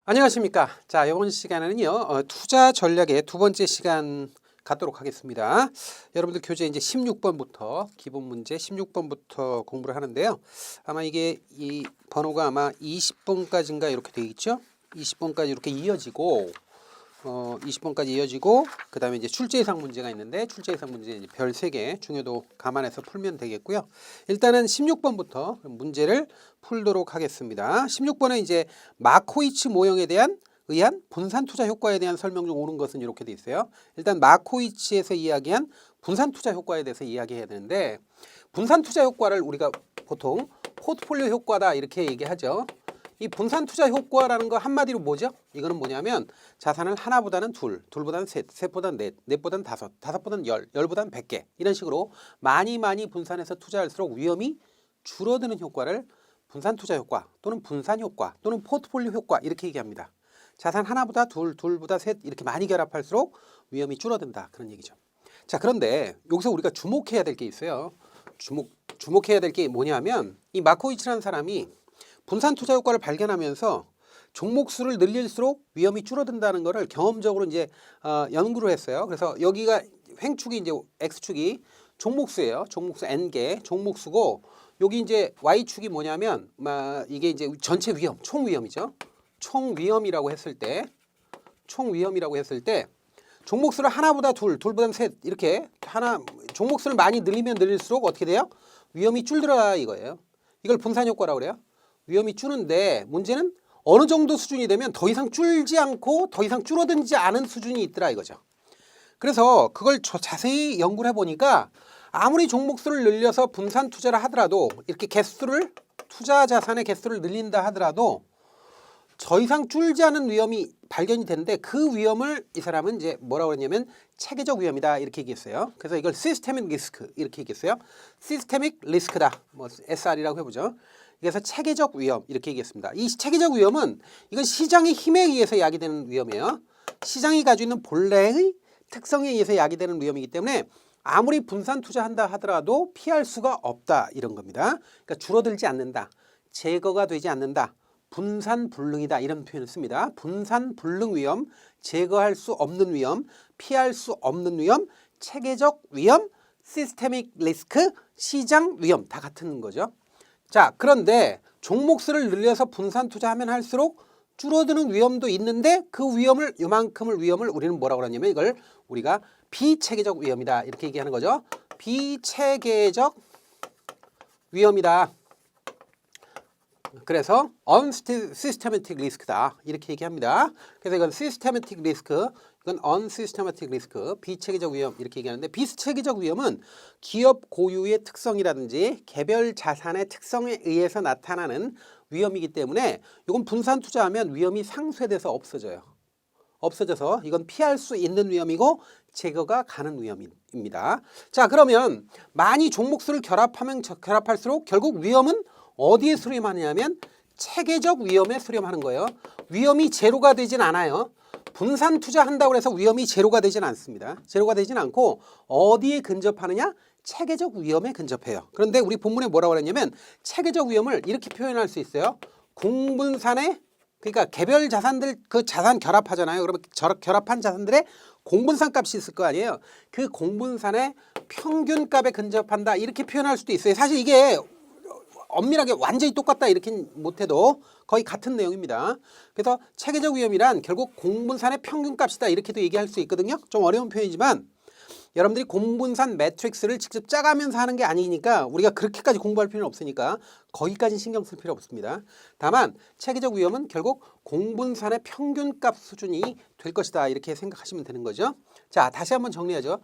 안녕하십니까. 자, 이번 시간에는요, 투자 전략의 두 번째 시간 갖도록 하겠습니다. 여러분들 교재 이제 16번부터, 기본 문제 16번부터 공부를 하는데요. 아마 이게 이 번호가 아마 20번까지인가 이렇게 되어 있죠? 20번까지 이렇게 이어지고, 20번까지 이어지고, 그 다음에 이제 출제 예상 문제가 있는데, 출제 예상 문제 이제 별 3개 중요도 감안해서 풀면 되겠고요. 일단은 16번부터 문제를 풀도록 하겠습니다. 16번에 이제 마코이츠 모형에 대한 의한 분산 투자 효과에 대한 설명 중 옳은 것은 이렇게 돼 있어요. 일단 마코이츠에서 이야기한 분산 투자 효과에 대해서 이야기해야 되는데, 분산 투자 효과를 우리가 보통 포트폴리오 효과다 이렇게 얘기하죠. 이 분산 투자 효과라는 거 한마디로 뭐죠? 이거는 뭐냐면 자산을 하나보다는 둘, 둘보다는 셋, 셋보다는 넷, 넷보다는 다섯, 다섯보다는 열, 열보다는 100개 이런 식으로 많이 투자해서 투자할수록 위험이 줄어드는 효과를 분산 투자 효과 또는 분산 효과 또는 포트폴리오 효과 이렇게 얘기합니다. 자산 하나보다 둘, 둘보다 셋 이렇게 많이 결합할수록 위험이 줄어든다 그런 얘기죠. 자, 그런데 여기서 우리가 주목해야 될 게 있어요. 주목해야 될 게 뭐냐면 이 마코이츠라는 사람이 분산 투자 효과를 발견하면서 종목 수를 늘릴수록 위험이 줄어든다는 것을 경험적으로 이제 연구를 했어요. 그래서 여기가 횡축이 이제 X축이 종목수예요. 종목수 N개 종목수고 여기 이제 Y축이 뭐냐면 이게 이제 전체 위험, 총 위험이죠. 총 위험이라고 했을 때 종목수를 하나보다 둘, 둘보다 셋 이렇게 종목수를 많이 늘리면 늘릴수록 어떻게 돼요? 위험이 줄더라 이거예요. 이걸 분산 효과라고 그래요. 위험이 줄는데 문제는 어느 정도 수준이 되면 더 이상 줄지 않고 더 이상 줄어들지 않은 수준이 있더라 이거죠. 그래서 그걸 자세히 연구를 해보니까 아무리 종목수를 늘려서 분산 투자를 하더라도 이렇게 투자 자산의 개수를 늘린다 하더라도 더 이상 줄지 않은 위험이 발견이 되는데 그 위험을 이 사람은 이제 뭐라고 그러냐면 체계적 위험이다 이렇게 얘기했어요. 그래서 이걸 시스테믹 리스크 이렇게 얘기했어요. 시스테믹 리스크다. 뭐 SR이라고 해보죠. 그래서 체계적 위험 이렇게 얘기했습니다. 이 체계적 위험은 이건 시장의 힘에 의해서 야기되는 위험이에요. 시장이 가지고 있는 본래의 특성에 의해서 야기되는 위험이기 때문에 아무리 분산 투자한다 하더라도 피할 수가 없다 이런 겁니다. 그러니까 줄어들지 않는다. 제거가 되지 않는다. 분산불능이다 이런 표현을 씁니다. 분산불능 위험, 제거할 수 없는 위험, 피할 수 없는 위험, 체계적 위험, 시스테믹 리스크, 시장 위험 다 같은 거죠. 자, 그런데 종목수를 늘려서 분산 투자하면 할수록 줄어드는 위험도 있는데 그 위험을 요만큼을 위험을 우리는 뭐라고 그러냐면 이걸 우리가 비체계적 위험이다 이렇게 얘기하는 거죠. 비체계적 위험이다. 그래서 unsystematic risk다 이렇게 얘기합니다. 그래서 이건 systematic risk, 이건 unsystematic risk, 비체계적 위험 이렇게 얘기하는데 비체계적 위험은 기업 고유의 특성이라든지 개별 자산의 특성에 의해서 나타나는 위험이기 때문에 이건 분산 투자하면 위험이 상쇄돼서 없어져서 이건 피할 수 있는 위험이고 제거가 가는 위험입니다. 자, 그러면 많이 종목수를 결합할수록 결국 위험은 어디에 수렴하냐면 체계적 위험에 수렴하는 거예요. 위험이 제로가 되진 않아요. 분산 투자한다고 해서 위험이 제로가 되진 않습니다. 제로가 되진 않고 어디에 근접하느냐? 체계적 위험에 근접해요. 그런데 우리 본문에 뭐라고 그랬냐면 체계적 위험을 이렇게 표현할 수 있어요. 공분산의 그러니까 개별 자산들 그 자산 결합하잖아요. 그러면 결합한 자산들의 공분산 값이 있을 거 아니에요. 그 공분산의 평균값에 근접한다 이렇게 표현할 수도 있어요. 사실 이게 엄밀하게 완전히 똑같다 이렇게 못해도 거의 같은 내용입니다. 그래서 체계적 위험이란 결국 공분산의 평균값이다 이렇게도 얘기할 수 있거든요. 좀 어려운 표현이지만 여러분들이 공분산 매트릭스를 직접 짜가면서 하는 게 아니니까 우리가 그렇게까지 공부할 필요는 없으니까 거기까지 신경 쓸 필요 없습니다. 다만 체계적 위험은 결국 공분산의 평균값 수준이 될 것이다 이렇게 생각하시면 되는 거죠. 자, 다시 한번 정리하죠.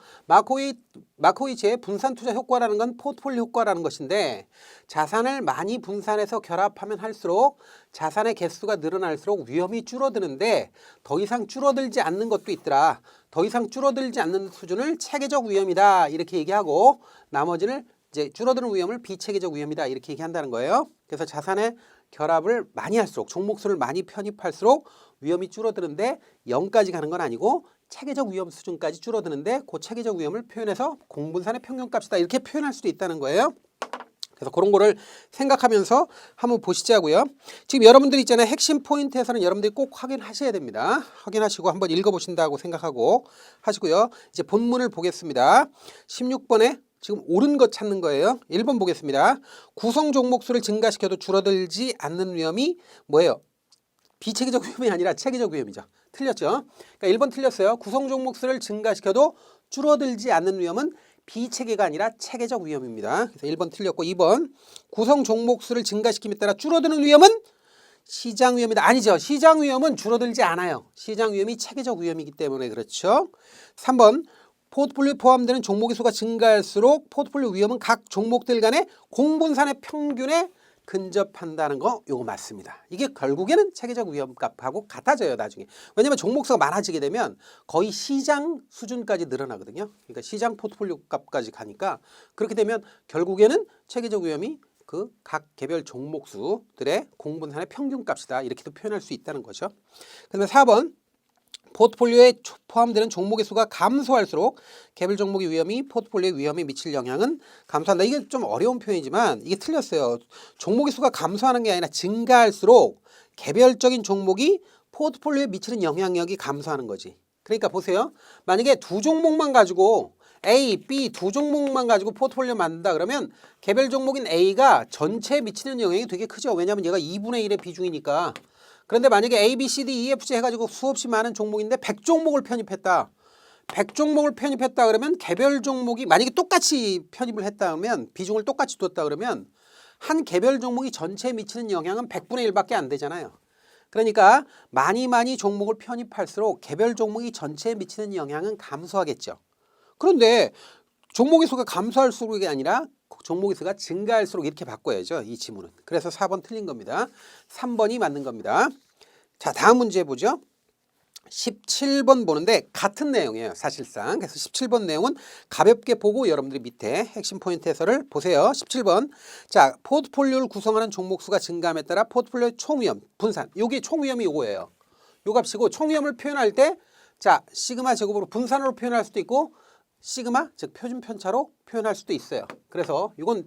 마코이츠의 분산 투자 효과라는 건 포트폴리오 효과라는 것인데 자산을 많이 분산해서 결합하면 할수록 자산의 개수가 늘어날수록 위험이 줄어드는데 더 이상 줄어들지 않는 것도 있더라. 더 이상 줄어들지 않는 수준을 체계적 위험이다 이렇게 얘기하고 나머지를 이제 줄어드는 위험을 비체계적 위험이다 이렇게 얘기한다는 거예요. 그래서 자산의 결합을 많이 할수록 종목수를 많이 편입할수록 위험이 줄어드는데 0까지 가는 건 아니고 체계적 위험 수준까지 줄어드는데 그 체계적 위험을 표현해서 공분산의 평균값이다 이렇게 표현할 수도 있다는 거예요. 그래서 그런 거를 생각하면서 한번 보시자고요. 지금 여러분들 있잖아요. 핵심 포인트에서는 여러분들이 꼭 확인하셔야 됩니다. 확인하시고 한번 읽어보신다고 생각하고 하시고요. 이제 본문을 보겠습니다. 16번에 지금 옳은 것 찾는 거예요. 1번 보겠습니다. 구성 종목 수를 증가시켜도 줄어들지 않는 위험이 뭐예요? 비체계적 위험이 아니라 체계적 위험이죠. 틀렸죠? 그러니까 1번 틀렸어요. 구성 종목 수를 증가시켜도 줄어들지 않는 위험은 비체계가 아니라 체계적 위험입니다. 그래서 1번 틀렸고 2번 구성 종목 수를 증가시킴에 따라 줄어드는 위험은 시장 위험이다. 아니죠. 시장 위험은 줄어들지 않아요. 시장 위험이 체계적 위험이기 때문에 그렇죠. 3번 포트폴리오에 포함되는 종목의 수가 증가할수록 포트폴리오 위험은 각 종목들 간의 공분산의 평균에 근접한다는 거 요거 맞습니다. 이게 결국에는 체계적 위험값하고 같아져요 나중에. 왜냐하면 종목수가 많아지게 되면 거의 시장 수준까지 늘어나거든요. 그러니까 시장 포트폴리오 값까지 가니까 그렇게 되면 결국에는 체계적 위험이 그 각 개별 종목수들의 공분산의 평균값이다 이렇게도 표현할 수 있다는 거죠. 그다음에 4번 포트폴리오에 포함되는 종목의 수가 감소할수록 개별 종목의 위험이 포트폴리오에 위험에 미칠 영향은 감소한다. 이게 좀 어려운 표현이지만 이게 틀렸어요. 종목의 수가 감소하는 게 아니라 증가할수록 개별적인 종목이 포트폴리오에 미치는 영향력이 감소하는 거지. 그러니까 보세요. 만약에 두 종목만 가지고 A, B 두 종목만 가지고 포트폴리오 만든다 그러면 개별 종목인 A가 전체에 미치는 영향이 되게 크죠. 왜냐하면 얘가 2분의 1의 비중이니까. 그런데 만약에 A, B, C, D, E, F, G 해가지고 수없이 많은 종목인데 100종목을 편입했다. 100종목을 편입했다 그러면 개별 종목이 만약에 똑같이 편입을 했다 그러면 비중을 똑같이 뒀다 그러면 한 개별 종목이 전체에 미치는 영향은 100분의 1밖에 안 되잖아요. 그러니까 많이 종목을 편입할수록 개별 종목이 전체에 미치는 영향은 감소하겠죠. 그런데 종목의 수가 감소할수록이 아니라 종목의 수가 증가할수록 이렇게 바꿔야죠. 이 지문은. 그래서 4번 틀린 겁니다. 3번이 맞는 겁니다. 자, 다음 문제 보죠. 17번 보는데 같은 내용이에요. 사실상. 그래서 17번 내용은 가볍게 보고 여러분들이 밑에 핵심 포인트 해설을 보세요. 17번. 자, 포트폴리오를 구성하는 종목 수가 증가함에 따라 포트폴리오의 총위험, 분산. 요게 총위험이 요거예요. 요 값이고 총위험을 표현할 때 자, 시그마 제곱으로 분산으로 표현할 수도 있고 시그마 즉 표준 편차로 표현할 수도 있어요. 그래서 이건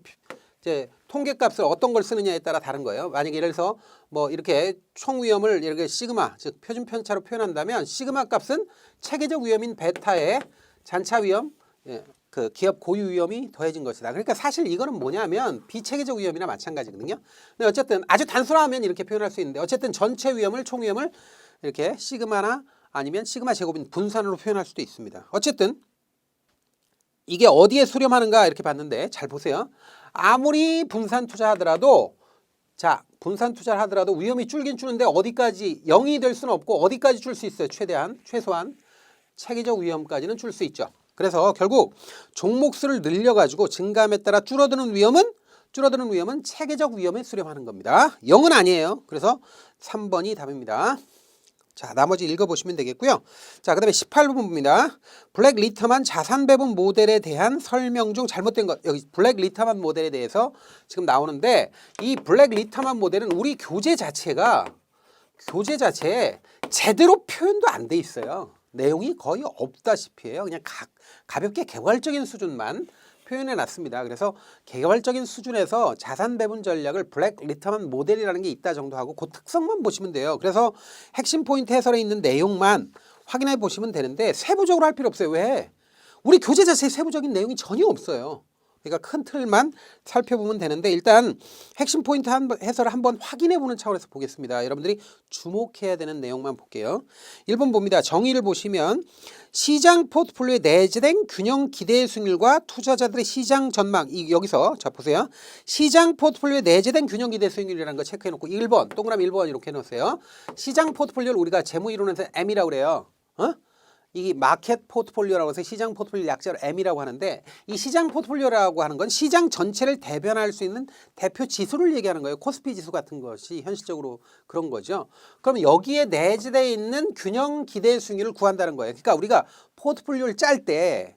이제 통계값을 어떤 걸 쓰느냐에 따라 다른 거예요. 만약에 예를 들어서 뭐 이렇게 총 위험을 이렇게 시그마 즉 표준 편차로 표현한다면 시그마 값은 체계적 위험인 베타에 잔차 위험, 그 기업 고유 위험이 더해진 것이다. 그러니까 사실 이거는 뭐냐면 비체계적 위험이나 마찬가지거든요. 근데 어쨌든 아주 단순하면 이렇게 표현할 수 있는데 어쨌든 전체 위험을 총 위험을 이렇게 시그마나 아니면 시그마 제곱인 분산으로 표현할 수도 있습니다. 어쨌든 이게 어디에 수렴하는가 이렇게 봤는데 잘 보세요. 아무리 분산 투자하더라도 자 분산 투자를 하더라도 위험이 줄긴 주는데 어디까지 0이 될 수는 없고 어디까지 줄 수 있어요. 최소한 체계적 위험까지는 줄 수 있죠. 그래서 결국 종목 수를 늘려가지고 증감에 따라 줄어드는 위험은 체계적 위험에 수렴하는 겁니다. 0은 아니에요. 그래서 3번이 답입니다. 자, 나머지 읽어보시면 되겠고요. 자, 그 다음에 18번 봅니다. 블랙 리터만 자산 배분 모델에 대한 설명 중 잘못된 것. 여기 블랙 리터만 모델에 대해서 지금 나오는데 이 블랙 리터만 모델은 우리 교재 자체에 제대로 표현도 안 돼 있어요. 내용이 거의 없다시피 해요. 그냥 가볍게 개괄적인 수준만 표현해 놨습니다. 그래서 개괄적인 수준에서 자산 배분 전략을 블랙 리터만 모델이라는 게 있다 정도 하고 그 특성만 보시면 돼요. 그래서 핵심 포인트 해설에 있는 내용만 확인해 보시면 되는데 세부적으로 할 필요 없어요. 왜? 우리 교재 자체에 세부적인 내용이 전혀 없어요. 그러니까 큰 틀만 살펴보면 되는데 일단 핵심 포인트 해설을 한번 확인해 보는 차원에서 보겠습니다. 여러분들이 주목해야 되는 내용만 볼게요. 1번 봅니다. 정의를 보시면 시장 포트폴리오에 내재된 균형 기대 수익률과 투자자들의 시장 전망 여기서 자 보세요. 시장 포트폴리오에 내재된 균형 기대 수익률이라는 거 체크해 놓고 1번 동그라미 1번 이렇게 해 놓으세요. 시장 포트폴리오를 우리가 재무 이론에서 M이라고 그래요. 이 마켓 포트폴리오라고 해서 시장 포트폴리오 약자로 M이라고 하는데 이 시장 포트폴리오라고 하는 건 시장 전체를 대변할 수 있는 대표 지수를 얘기하는 거예요. 코스피 지수 같은 것이 현실적으로 그런 거죠. 그럼 여기에 내재되어 있는 균형 기대 수익률을 구한다는 거예요. 그러니까 우리가 포트폴리오를 짤 때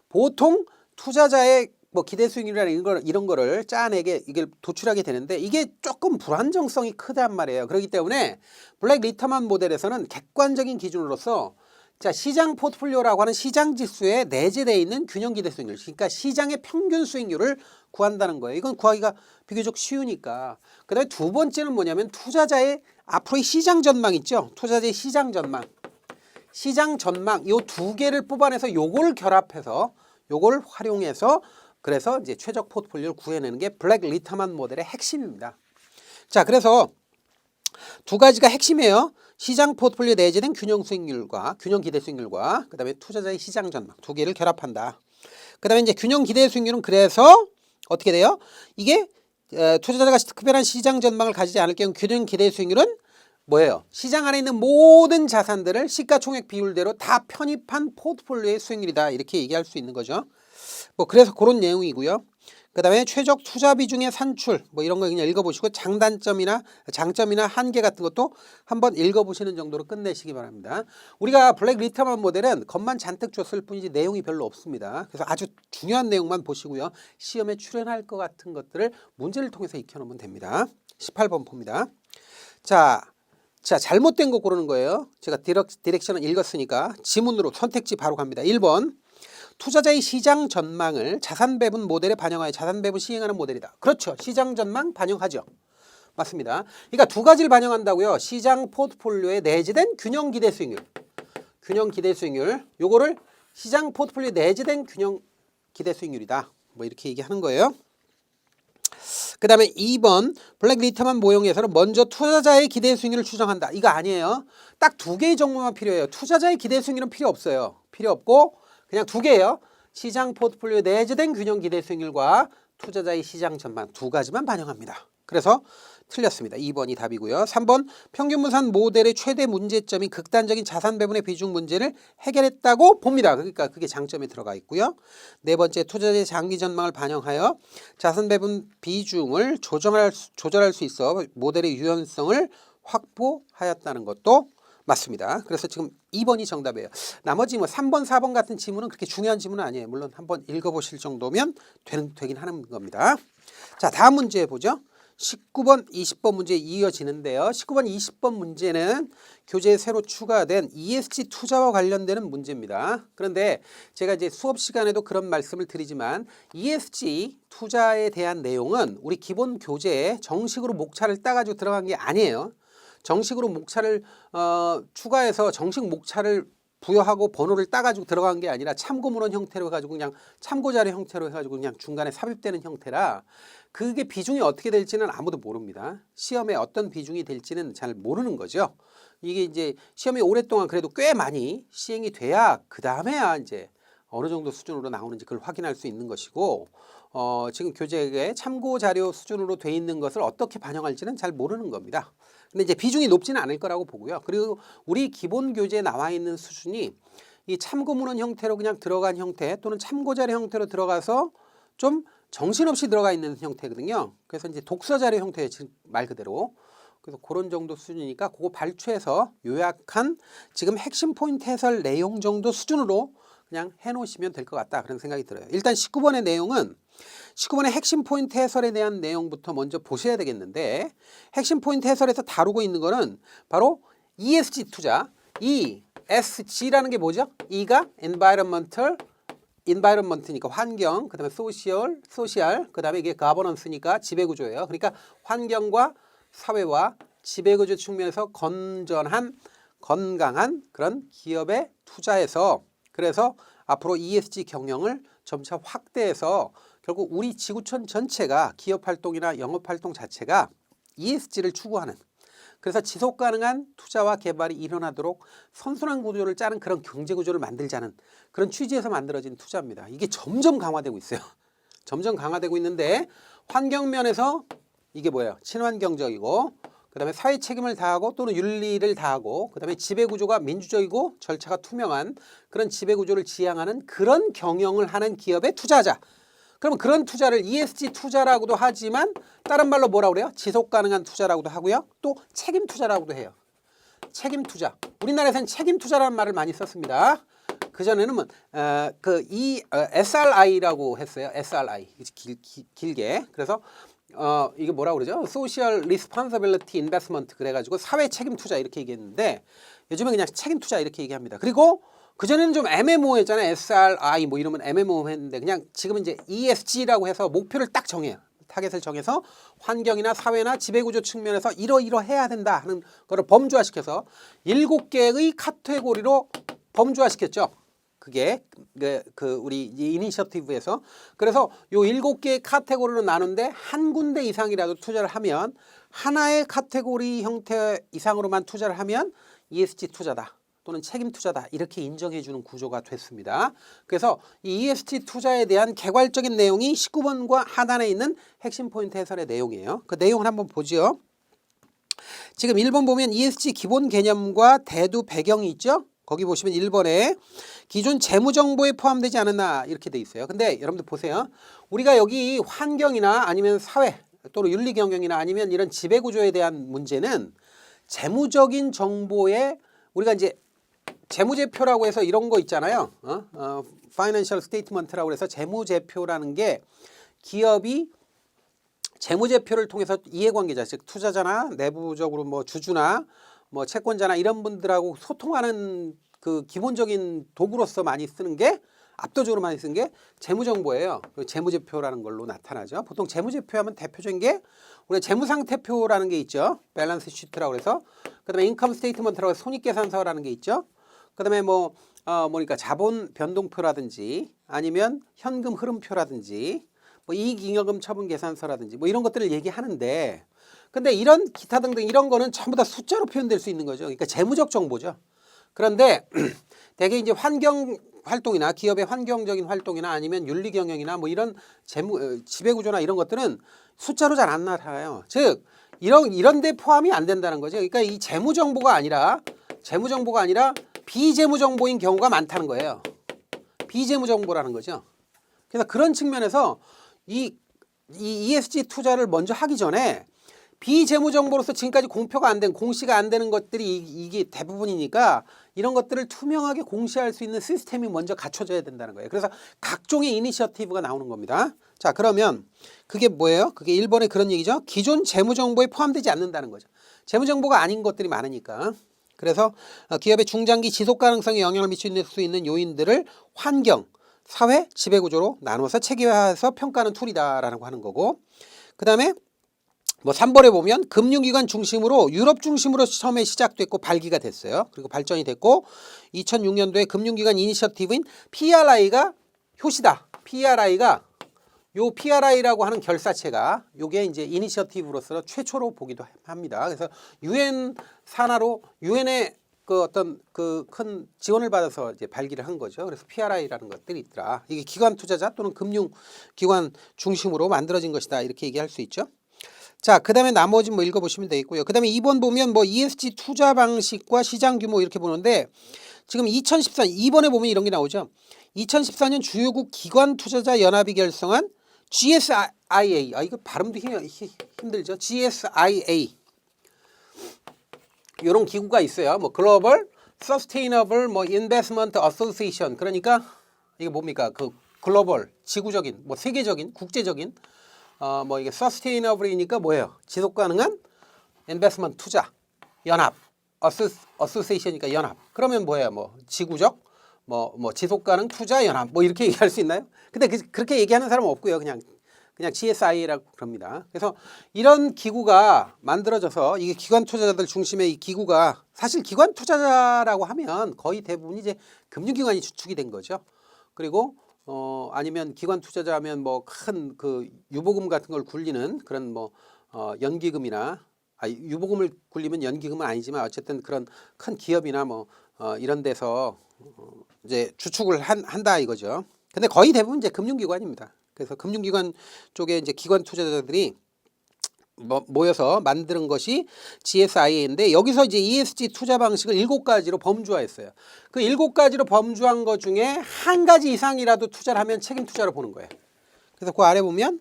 보통 투자자의 뭐 기대 수익률이라는 이런 거를 짜내게 이게 도출하게 되는데 이게 조금 불안정성이 크단 말이에요. 그렇기 때문에 블랙 리터만 모델에서는 객관적인 기준으로서 자, 시장 포트폴리오라고 하는 시장 지수에 내재되어 있는 균형 기대 수익률, 그러니까 시장의 평균 수익률을 구한다는 거예요. 이건 구하기가 비교적 쉬우니까. 그다음에 두 번째는 뭐냐면 투자자의 앞으로의 시장 전망 있죠. 투자자의 시장 전망. 시장 전망 요 두 개를 뽑아내서 요걸 결합해서 요걸 활용해서 그래서 이제 최적 포트폴리오를 구해내는 게 블랙 리터만 모델의 핵심입니다. 자, 그래서 두 가지가 핵심이에요. 시장 포트폴리오에 내재된 균형 수익률과 균형 기대 수익률과 그다음에 투자자의 시장 전망 두 개를 결합한다. 그다음에 이제 균형 기대 수익률은 그래서 어떻게 돼요? 이게 투자자가 특별한 시장 전망을 가지지 않을 경우 균형 기대 수익률은 뭐예요? 시장 안에 있는 모든 자산들을 시가총액 비율대로 다 편입한 포트폴리오의 수익률이다. 이렇게 얘기할 수 있는 거죠. 뭐 그래서 그런 내용이고요. 그다음에 최적 투자 비중의 산출 뭐 이런 거 그냥 읽어보시고 장단점이나 장점이나 한계 같은 것도 한번 읽어보시는 정도로 끝내시기 바랍니다. 우리가 블랙 리터만 모델은 겉만 잔뜩 줬을 뿐이지 내용이 별로 없습니다. 그래서 아주 중요한 내용만 보시고요. 시험에 출연할 것 같은 것들을 문제를 통해서 익혀놓으면 됩니다. 18번 봅니다. 자, 잘못된 거 고르는 거예요. 제가 디렉션을 읽었으니까 지문으로 선택지 바로 갑니다. 1번. 투자자의 시장 전망을 자산 배분 모델에 반영하여 자산 배분 시행하는 모델이다. 그렇죠. 시장 전망 반영하죠. 맞습니다. 그러니까 두 가지를 반영한다고요. 시장 포트폴리오에 내재된 균형 기대 수익률. 균형 기대 수익률. 요거를 시장 포트폴리오에 내재된 균형 기대 수익률이다. 뭐 이렇게 얘기하는 거예요. 그 다음에 2번 블랙 리터만 모형에서는 먼저 투자자의 기대 수익률을 추정한다. 이거 아니에요. 딱 두 개의 정보만 필요해요. 투자자의 기대 수익률은 필요 없어요. 필요 없고 그냥 두 개예요. 시장 포트폴리오에 내재된 균형 기대 수익률과 투자자의 시장 전망 두 가지만 반영합니다. 그래서 틀렸습니다. 2번이 답이고요. 3번 평균 분산 모델의 최대 문제점이 극단적인 자산 배분의 비중 문제를 해결했다고 봅니다. 그러니까 그게 장점에 들어가 있고요. 네 번째 투자자의 장기 전망을 반영하여 자산 배분 비중을 조절할 수 있어 모델의 유연성을 확보하였다는 것도 맞습니다. 그래서 지금 2번이 정답이에요. 나머지 뭐 3번, 4번 같은 지문은 그렇게 중요한 지문은 아니에요. 물론 한번 읽어보실 정도면 되긴 하는 겁니다. 자, 다음 문제 보죠. 19번, 20번 문제 이어지는데요. 19번, 20번 문제는 교재에 새로 추가된 ESG 투자와 관련되는 문제입니다. 그런데 제가 이제 수업 시간에도 그런 말씀을 드리지만 ESG 투자에 대한 내용은 우리 기본 교재에 정식으로 목차를 따가지고 들어간 게 아니에요. 정식으로 목차를 추가해서 정식 목차를 부여하고 번호를 따가지고 들어간 게 아니라 참고문헌 형태로 해가지고 그냥 참고자료 형태로 해가지고 그냥 중간에 삽입되는 형태라 그게 비중이 어떻게 될지는 아무도 모릅니다. 시험에 어떤 비중이 될지는 잘 모르는 거죠. 이게 이제 시험이 오랫동안 그래도 꽤 많이 시행이 돼야 그 다음에야 이제 어느 정도 수준으로 나오는지 그걸 확인할 수 있는 것이고 지금 교재에 참고자료 수준으로 돼 있는 것을 어떻게 반영할지는 잘 모르는 겁니다. 근데 이제 비중이 높지는 않을 거라고 보고요. 그리고 우리 기본 교재에 나와 있는 수준이 이 참고문헌 형태로 그냥 들어간 형태 또는 참고자료 형태로 들어가서 좀 정신없이 들어가 있는 형태거든요. 그래서 이제 독서자료 형태 말 그대로. 그래서 그런 정도 수준이니까 그거 발췌해서 요약한 지금 핵심 포인트 해설 내용 정도 수준으로 그냥 해놓으시면 될 것 같다. 그런 생각이 들어요. 일단 19번의 내용은 19번의 핵심 포인트 해설에 대한 내용부터 먼저 보셔야 되겠는데 핵심 포인트 해설에서 다루고 있는 거는 바로 ESG 투자. ESG라는 게 뭐죠? E가 environment니까 환경, 그 다음에 social, 그 다음에 이게 governance니까 지배구조예요. 그러니까 환경과 사회와 지배구조 측면에서 건강한 그런 기업에 투자해서 그래서 앞으로 ESG 경영을 점차 확대해서 결국 우리 지구촌 전체가 기업 활동이나 영업 활동 자체가 ESG를 추구하는 그래서 지속 가능한 투자와 개발이 일어나도록 선순환 구조를 짜는 그런 경제 구조를 만들자는 그런 취지에서 만들어진 투자입니다. 이게 점점 강화되고 있어요. 점점 강화되고 있는데 환경 면에서 이게 뭐예요? 친환경적이고 그다음에 사회 책임을 다하고 또는 윤리를 다하고 그다음에 지배 구조가 민주적이고 절차가 투명한 그런 지배 구조를 지향하는 그런 경영을 하는 기업에 투자하자. 그러면 그런 투자를 ESG 투자라고도 하지만 다른 말로 뭐라고 그래요? 지속 가능한 투자라고도 하고요. 또 책임 투자라고도 해요. 책임 투자. 우리나라에서는 책임 투자라는 말을 많이 썼습니다. 그전에는 SRI라고 했어요. SRI. 길게. 그래서 이게 뭐라고 그러죠? Social Responsibility Investment 그래가지고 사회 책임 투자 이렇게 얘기했는데 요즘은 그냥 책임 투자 이렇게 얘기합니다. 그리고 그전에는 좀 MMO였잖아요. SRI 뭐 이러면 MMO 했는데 그냥 지금은 이제 ESG라고 해서 목표를 딱 정해요. 타겟을 정해서 환경이나 사회나 지배구조 측면에서 이러해야 된다 하는 거를 범주화시켜서 7개의 카테고리로 범주화시켰죠. 그게 우리 이니셔티브에서 그래서 요 7개의 카테고리로 나눈데 한 군데 이상이라도 투자를 하면 하나의 카테고리 형태 이상으로만 투자를 하면 ESG 투자다. 또는 책임 투자다 이렇게 인정해 주는 구조가 됐습니다. 그래서 이 ESG 투자에 대한 개괄적인 내용이 19번과 하단에 있는 핵심 포인트 해설의 내용이에요. 그 내용을 한번 보죠. 지금 1번 보면 ESG 기본 개념과 대두 배경이 있죠. 거기 보시면 1번에 기존 재무정보에 포함되지 않았나 이렇게 돼 있어요. 근데 여러분들 보세요. 우리가 여기 환경이나 아니면 사회 또는 윤리경영이나 아니면 이런 지배구조에 대한 문제는 재무적인 정보에 우리가 이제 재무제표라고 해서 이런 거 있잖아요. Financial Statement라고 해서 재무제표라는 게 기업이 재무제표를 통해서 이해관계자, 즉 투자자나 내부적으로 뭐 주주나 뭐 채권자나 이런 분들하고 소통하는 그 기본적인 도구로서 많이 쓰는 게 압도적으로 많이 쓰는 게 재무정보예요. 재무제표라는 걸로 나타나죠. 보통 재무제표하면 대표적인 게 우리가 재무상태표라는 게 있죠. 밸런스 시트라고 해서 그다음에 인컴 스테이트먼트라고 해서 손익계산서라는 게 있죠. 그다음에 뭐니까 자본 변동표라든지 아니면 현금 흐름표라든지 뭐 이익잉여금 처분 계산서라든지 뭐 이런 것들을 얘기하는데 근데 이런 기타 등등 이런 거는 전부 다 숫자로 표현될 수 있는 거죠. 그러니까 재무적 정보죠. 그런데 대개 이제 환경 활동이나 기업의 환경적인 활동이나 아니면 윤리 경영이나 뭐 이런 지배 구조나 이런 것들은 숫자로 잘 안 나타나요. 즉 이런 데 포함이 안 된다는 거죠. 그러니까 이 재무 정보가 아니라 비재무 정보인 경우가 많다는 거예요. 비재무 정보라는 거죠. 그래서 그런 측면에서 이 ESG 투자를 먼저 하기 전에 비재무 정보로서 지금까지 공표가 안 된 공시가 안 되는 것들이 이게 대부분이니까 이런 것들을 투명하게 공시할 수 있는 시스템이 먼저 갖춰져야 된다는 거예요. 그래서 각종의 이니셔티브가 나오는 겁니다. 자, 그러면 그게 뭐예요? 그게 1번에 그런 얘기죠. 기존 재무 정보에 포함되지 않는다는 거죠. 재무 정보가 아닌 것들이 많으니까. 그래서 기업의 중장기 지속 가능성에 영향을 미칠 수 있는 요인들을 환경, 사회, 지배구조로 나눠서 체계화해서 평가하는 툴이다라고 하는 거고 그 다음에 뭐 3번에 보면 금융기관 중심으로 유럽 중심으로 처음에 시작됐고 발기가 됐어요. 그리고 발전이 됐고 2006년도에 금융기관 이니셔티브인 PRI가 효시다. PRI라고 하는 결사체가 요게 이제 이니셔티브로서 최초로 보기도 합니다. 그래서 유엔 산하로 유엔의 그 어떤 그 큰 지원을 받아서 이제 발기를 한 거죠. 그래서 PRI라는 것들이 있더라. 이게 기관 투자자 또는 금융기관 중심으로 만들어진 것이다. 이렇게 얘기할 수 있죠. 자, 그 다음에 나머지 뭐 읽어보시면 되겠고요. 그 다음에 2번 보면 뭐 ESG 투자 방식과 시장 규모 이렇게 보는데 지금 2014, 2번에 보면 이런 게 나오죠. 2014년 주요국 기관 투자자 연합이 결성한 GSIA. 이거 발음도 힘들죠. GSIA. 이런 기구가 있어요. 뭐 글로벌 서스테이너블 뭐 인베스트먼트 어소시에이션. 그러니까 이게 뭡니까? 그 글로벌 지구적인 뭐 세계적인 국제적인 뭐 이게 서스테이너블이니까 뭐예요? 지속 가능한 인베스트먼트 투자 연합 어소시에이션이니까 연합. 그러면 뭐예요? 뭐 지구적 뭐 지속 가능 투자 연합 뭐 이렇게 얘기할 수 있나요? 근데 그렇게 얘기하는 사람은 없고요. 그냥 GSI라고 그럽니다. 그래서 이런 기구가 만들어져서 이게 기관 투자자들 중심의 이 기구가 사실 기관 투자자라고 하면 거의 대부분이 이제 금융기관이 주축이 된 거죠. 그리고 아니면 기관 투자자면 뭐 큰 그 유보금 같은 걸 굴리는 그런 뭐 연기금이나 유보금을 굴리면 연기금은 아니지만 어쨌든 그런 큰 기업이나 뭐 이런 데서 이제 주축을 한다 이거죠. 근데 거의 대부분 이제 금융기관입니다. 그래서 금융기관 쪽에 이제 기관 투자자들이 모여서 만드는 것이 GSIA인데 여기서 이제 ESG 투자 방식을 7가지로 범주화했어요. 그 7가지로 범주한 것 중에 한 가지 이상이라도 투자를 하면 책임 투자로 보는 거예요. 그래서 그 아래 보면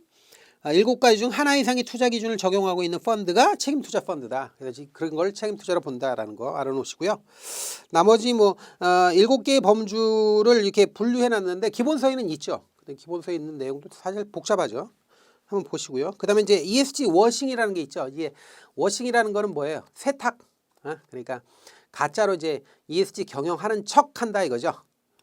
7가지 중 하나 이상의 투자 기준을 적용하고 있는 펀드가 책임 투자 펀드다. 그래서 그런 걸 책임 투자로 본다라는 거 알아놓으시고요. 나머지 뭐 7개의 범주를 이렇게 분류해 놨는데 기본서에는 있죠. 근데 기본서에 있는 내용도 사실 복잡하죠. 한번 보시고요. 그 다음에 이제 ESG 워싱이라는 게 있죠. 이게 워싱이라는 거는 뭐예요? 세탁. 그러니까 가짜로 이제 ESG 경영하는 척 한다 이거죠.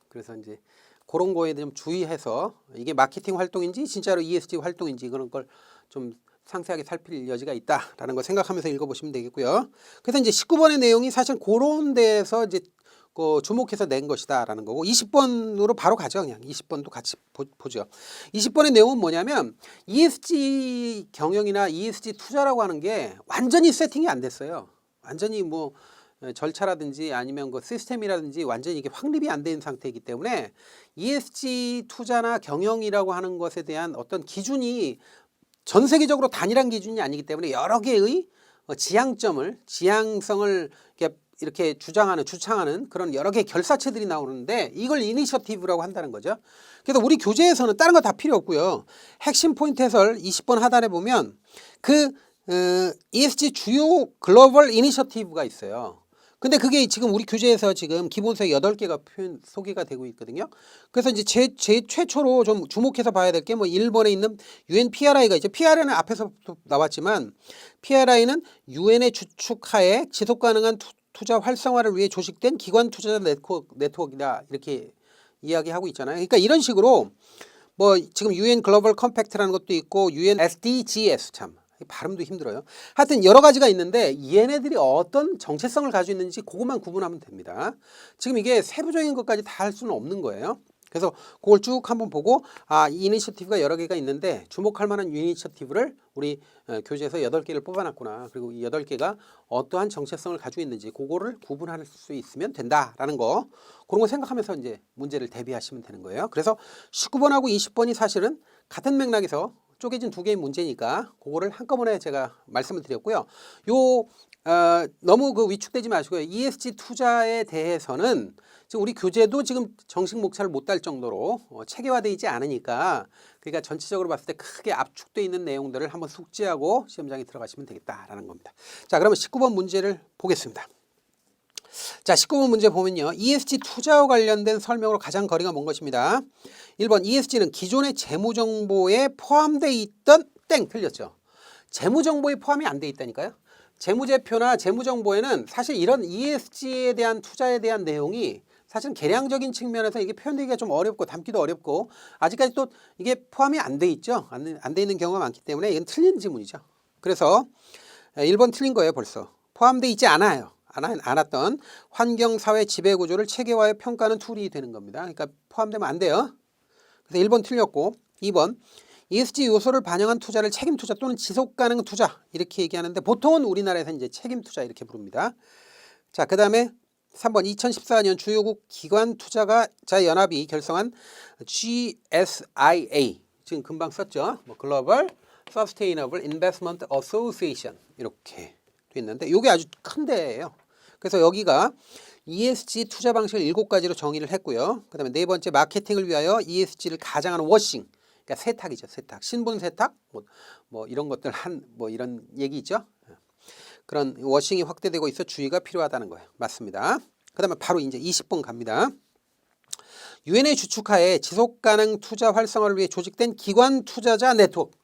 그래서 이제 그런 거에 좀 주의해서 이게 마케팅 활동인지 진짜로 ESG 활동인지 그런 걸 좀 상세하게 살필 여지가 있다라는 거 생각하면서 읽어보시면 되겠고요. 그래서 이제 19번의 내용이 사실 그런 데에서 이제 주목해서 낸 것이다라는 거고 20번으로 바로 가죠. 그냥 20번도 같이 보죠. 20번의 내용은 뭐냐면 ESG 경영이나 ESG 투자라고 하는 게 완전히 세팅이 안 됐어요. 완전히 뭐 절차라든지 아니면 그 시스템이라든지 완전히 이게 확립이 안 된 상태이기 때문에 ESG 투자나 경영이라고 하는 것에 대한 어떤 기준이 전 세계적으로 단일한 기준이 아니기 때문에 여러 개의 지향성을 이렇게 주창하는 그런 여러 개의 결사체들이 나오는데 이걸 이니셔티브라고 한다는 거죠. 그래서 우리 교재에서는 다른 거 다 필요 없고요. 핵심 포인트 해설 20번 하단에 보면 그 ESG 주요 글로벌 이니셔티브가 있어요. 근데 그게 지금 우리 교재에서 지금 기본서에 8개가 소개가 되고 있거든요. 그래서 이제 제 최초로 좀 주목해서 봐야 될 게 뭐 일본에 있는 UN PRI가 있죠. PRI는 앞에서 나왔지만 PRI는 UN의 주축하에 지속 가능한 투자 활성화를 위해 조직된 기관 투자자 네트워크이다. 이렇게 이야기하고 있잖아요. 그러니까 이런 식으로 뭐 지금 UN 글로벌 컴팩트라는 것도 있고 UN SDGs 참 발음도 힘들어요. 하여튼 여러 가지가 있는데 얘네들이 어떤 정체성을 가지고 있는지 그것만 구분하면 됩니다. 지금 이게 세부적인 것까지 다 할 수는 없는 거예요. 그래서 그걸 쭉 한번 보고 이 이니셔티브가 여러 개가 있는데 주목할 만한 이니셔티브를 우리 교재에서 8개를 뽑아놨구나. 그리고 이 8개가 어떠한 정체성을 가지고 있는지 그거를 구분할 수 있으면 된다라는 거 그런 거 생각하면서 이제 문제를 대비하시면 되는 거예요. 그래서 19번하고 20번이 사실은 같은 맥락에서 쪼개진 2개의 문제니까 그거를 한꺼번에 제가 말씀을 드렸고요. 너무 위축되지 마시고요. ESG 투자에 대해서는 지금 우리 교재도 지금 정식 목차를 못 달 정도로 체계화되어 있지 않으니까 그러니까 전체적으로 봤을 때 크게 압축되어 있는 내용들을 한번 숙지하고 시험장에 들어가시면 되겠다라는 겁니다. 자, 그러면 19번 문제를 보겠습니다. 자, 19번 문제 보면요. ESG 투자와 관련된 설명으로 가장 거리가 먼 것입니다. 1번 ESG는 기존의 재무정보에 포함되어 있던 땡 틀렸죠. 재무정보에 포함이 안 돼 있다니까요. 재무제표나 재무정보에는 사실 이런 ESG에 대한 투자에 대한 내용이 사실 계량적인 측면에서 이게 표현되기가 좀 어렵고 담기도 어렵고 아직까지 또 이게 포함이 안 돼 있죠. 안 돼 있는 경우가 많기 때문에 이건 틀린 지문이죠. 그래서 1번 틀린 거예요. 벌써 포함되어 있지 않았던 환경사회 지배구조를 체계화해 평가하는 툴이 되는 겁니다. 그러니까 포함되면 안 돼요. 그래서 1번 틀렸고 2번 ESG 요소를 반영한 투자를 책임투자 또는 지속가능 투자 이렇게 얘기하는데 보통은 우리나라에서 이제 책임투자 이렇게 부릅니다. 자, 그 다음에 3번 2014년 주요국 기관투자자 연합이 결성한 GSIA 지금 금방 썼죠. 글로벌 Sustainable Investment Association 이렇게 돼 있는데 이게 아주 큰 데예요. 그래서 여기가 ESG 투자 방식을 7가지로 정의를 했고요. 그 다음에 4번째 마케팅을 위하여 ESG를 가장하는 워싱 그러니까 세탁이죠. 세탁. 신분 세탁 뭐 이런 것들 이런 얘기 있죠. 그런 워싱이 확대되고 있어 주의가 필요하다는 거예요. 맞습니다. 그 다음에 바로 이제 20번 갑니다. 유엔의 주축하에 지속가능 투자 활성화를 위해 조직된 기관 투자자 네트워크.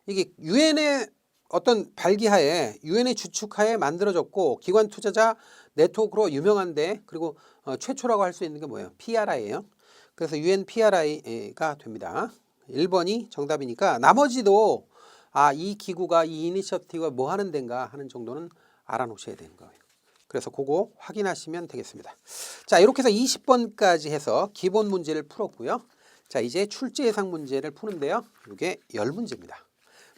이게 유엔의 어떤 발기하에 유엔의 주축하에 만들어졌고 기관 투자자 네트워크로 유명한데 그리고 최초라고 할 수 있는 게 뭐예요? PRI예요. 그래서 UN PRI가 됩니다. 1번이 정답이니까 나머지도 이 기구가 이 이니셔티브가 뭐 하는 데인가 하는 정도는 알아놓으셔야 되는 거예요. 그래서 그거 확인하시면 되겠습니다. 자, 이렇게 해서 20번까지 해서 기본 문제를 풀었고요. 자, 이제 출제 예상 문제를 푸는데요. 이게 10문제입니다.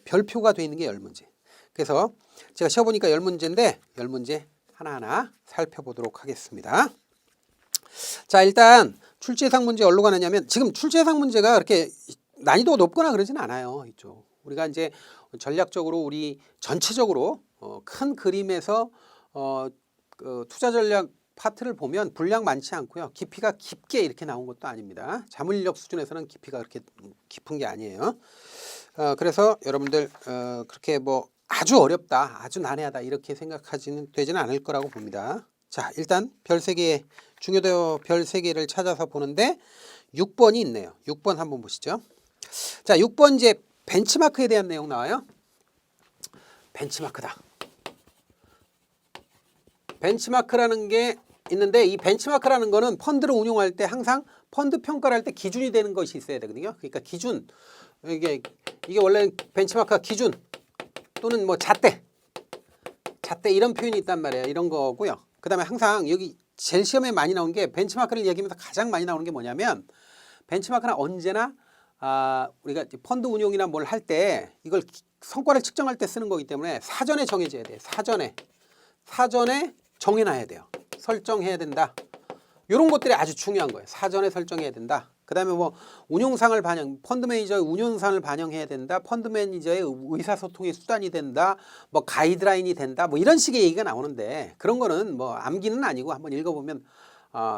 별표가 되어 있는 게 10문제. 그래서 제가 쉬어보니까 10문제인데 10문제 하나하나 살펴보도록 하겠습니다. 자, 일단 출제 예상 문제 어디로 가느냐면 지금 출제 예상 문제가 그렇게 난이도가 높거나 그러진 않아요. 이쪽. 우리가 이제 전략적으로 우리 전체적으로 큰 그림에서 투자 전략 파트를 보면 분량 많지 않고요. 깊이가 깊게 이렇게 나온 것도 아닙니다. 자문인력 수준에서는 깊이가 그렇게 깊은 게 아니에요. 그래서 여러분들 그렇게 뭐 아주 어렵다, 아주 난해하다 이렇게 생각하지는 되지는 않을 거라고 봅니다. 자, 일단 별 3개 중요도 별 3개를 찾아서 보는데 6번이 있네요. 6번 한번 보시죠. 자, 6번 이제 벤치마크에 대한 내용 나와요. 벤치마크다. 벤치마크라는 게 있는데 이 벤치마크라는 거는 펀드를 운용할 때 항상 펀드 평가를 할 때 기준이 되는 것이 있어야 되거든요. 그러니까 기준 이게 원래 벤치마크가 기준 또는 뭐 잣대 이런 표현이 있단 말이에요. 이런 거고요. 그다음에 항상 여기 제일 시험에 많이 나오는 게 벤치마크를 얘기하면서 가장 많이 나오는 게 뭐냐면 벤치마크는 언제나 우리가 펀드 운용이나 뭘 할 때 이걸 성과를 측정할 때 쓰는 거기 때문에 사전에 정해져야 돼요. 사전에 정해놔야 돼요. 설정해야 된다. 이런 것들이 아주 중요한 거예요. 사전에 설정해야 된다. 그 다음에 뭐 운용상을 펀드 매니저의 운용상을 반영해야 된다. 펀드 매니저의 의사소통의 수단이 된다. 뭐 가이드라인이 된다. 뭐 이런 식의 얘기가 나오는데 그런 거는 뭐 암기는 아니고 한번 읽어보면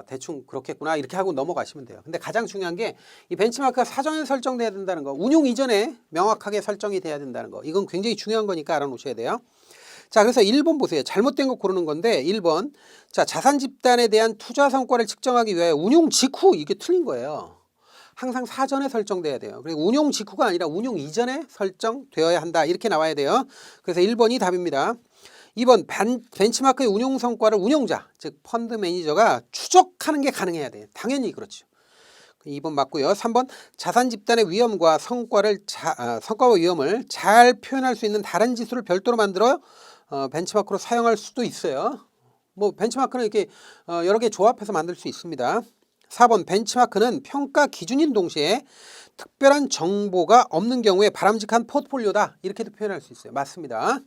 대충 그렇겠구나 이렇게 하고 넘어가시면 돼요. 근데 가장 중요한 게 이 벤치마크가 사전에 설정돼야 된다는 거, 운용 이전에 명확하게 설정이 돼야 된다는 거, 이건 굉장히 중요한 거니까 알아놓으셔야 돼요. 자, 그래서 1번 보세요. 잘못된 거 고르는 건데 1번. 자, 자산 집단에 대한 투자 성과를 측정하기 위해 운용 직후 이게 틀린 거예요. 항상 사전에 설정돼야 돼요. 그리고 운용 직후가 아니라 운용 이전에 설정되어야 한다. 이렇게 나와야 돼요. 그래서 1번이 답입니다. 2번 벤치마크의 운용 성과를 운용자, 즉 펀드 매니저가 추적하는 게 가능해야 돼요. 당연히 그렇죠. 2번 맞고요. 3번 자산 집단의 위험과 성과와 위험을 잘 표현할 수 있는 다른 지수를 별도로 만들어 벤치마크로 사용할 수도 있어요. 뭐 벤치마크는 이렇게 여러 개 조합해서 만들 수 있습니다. 4번 벤치마크는 평가 기준인 동시에 특별한 정보가 없는 경우에 바람직한 포트폴리오다. 이렇게도 표현할 수 있어요. 맞습니다.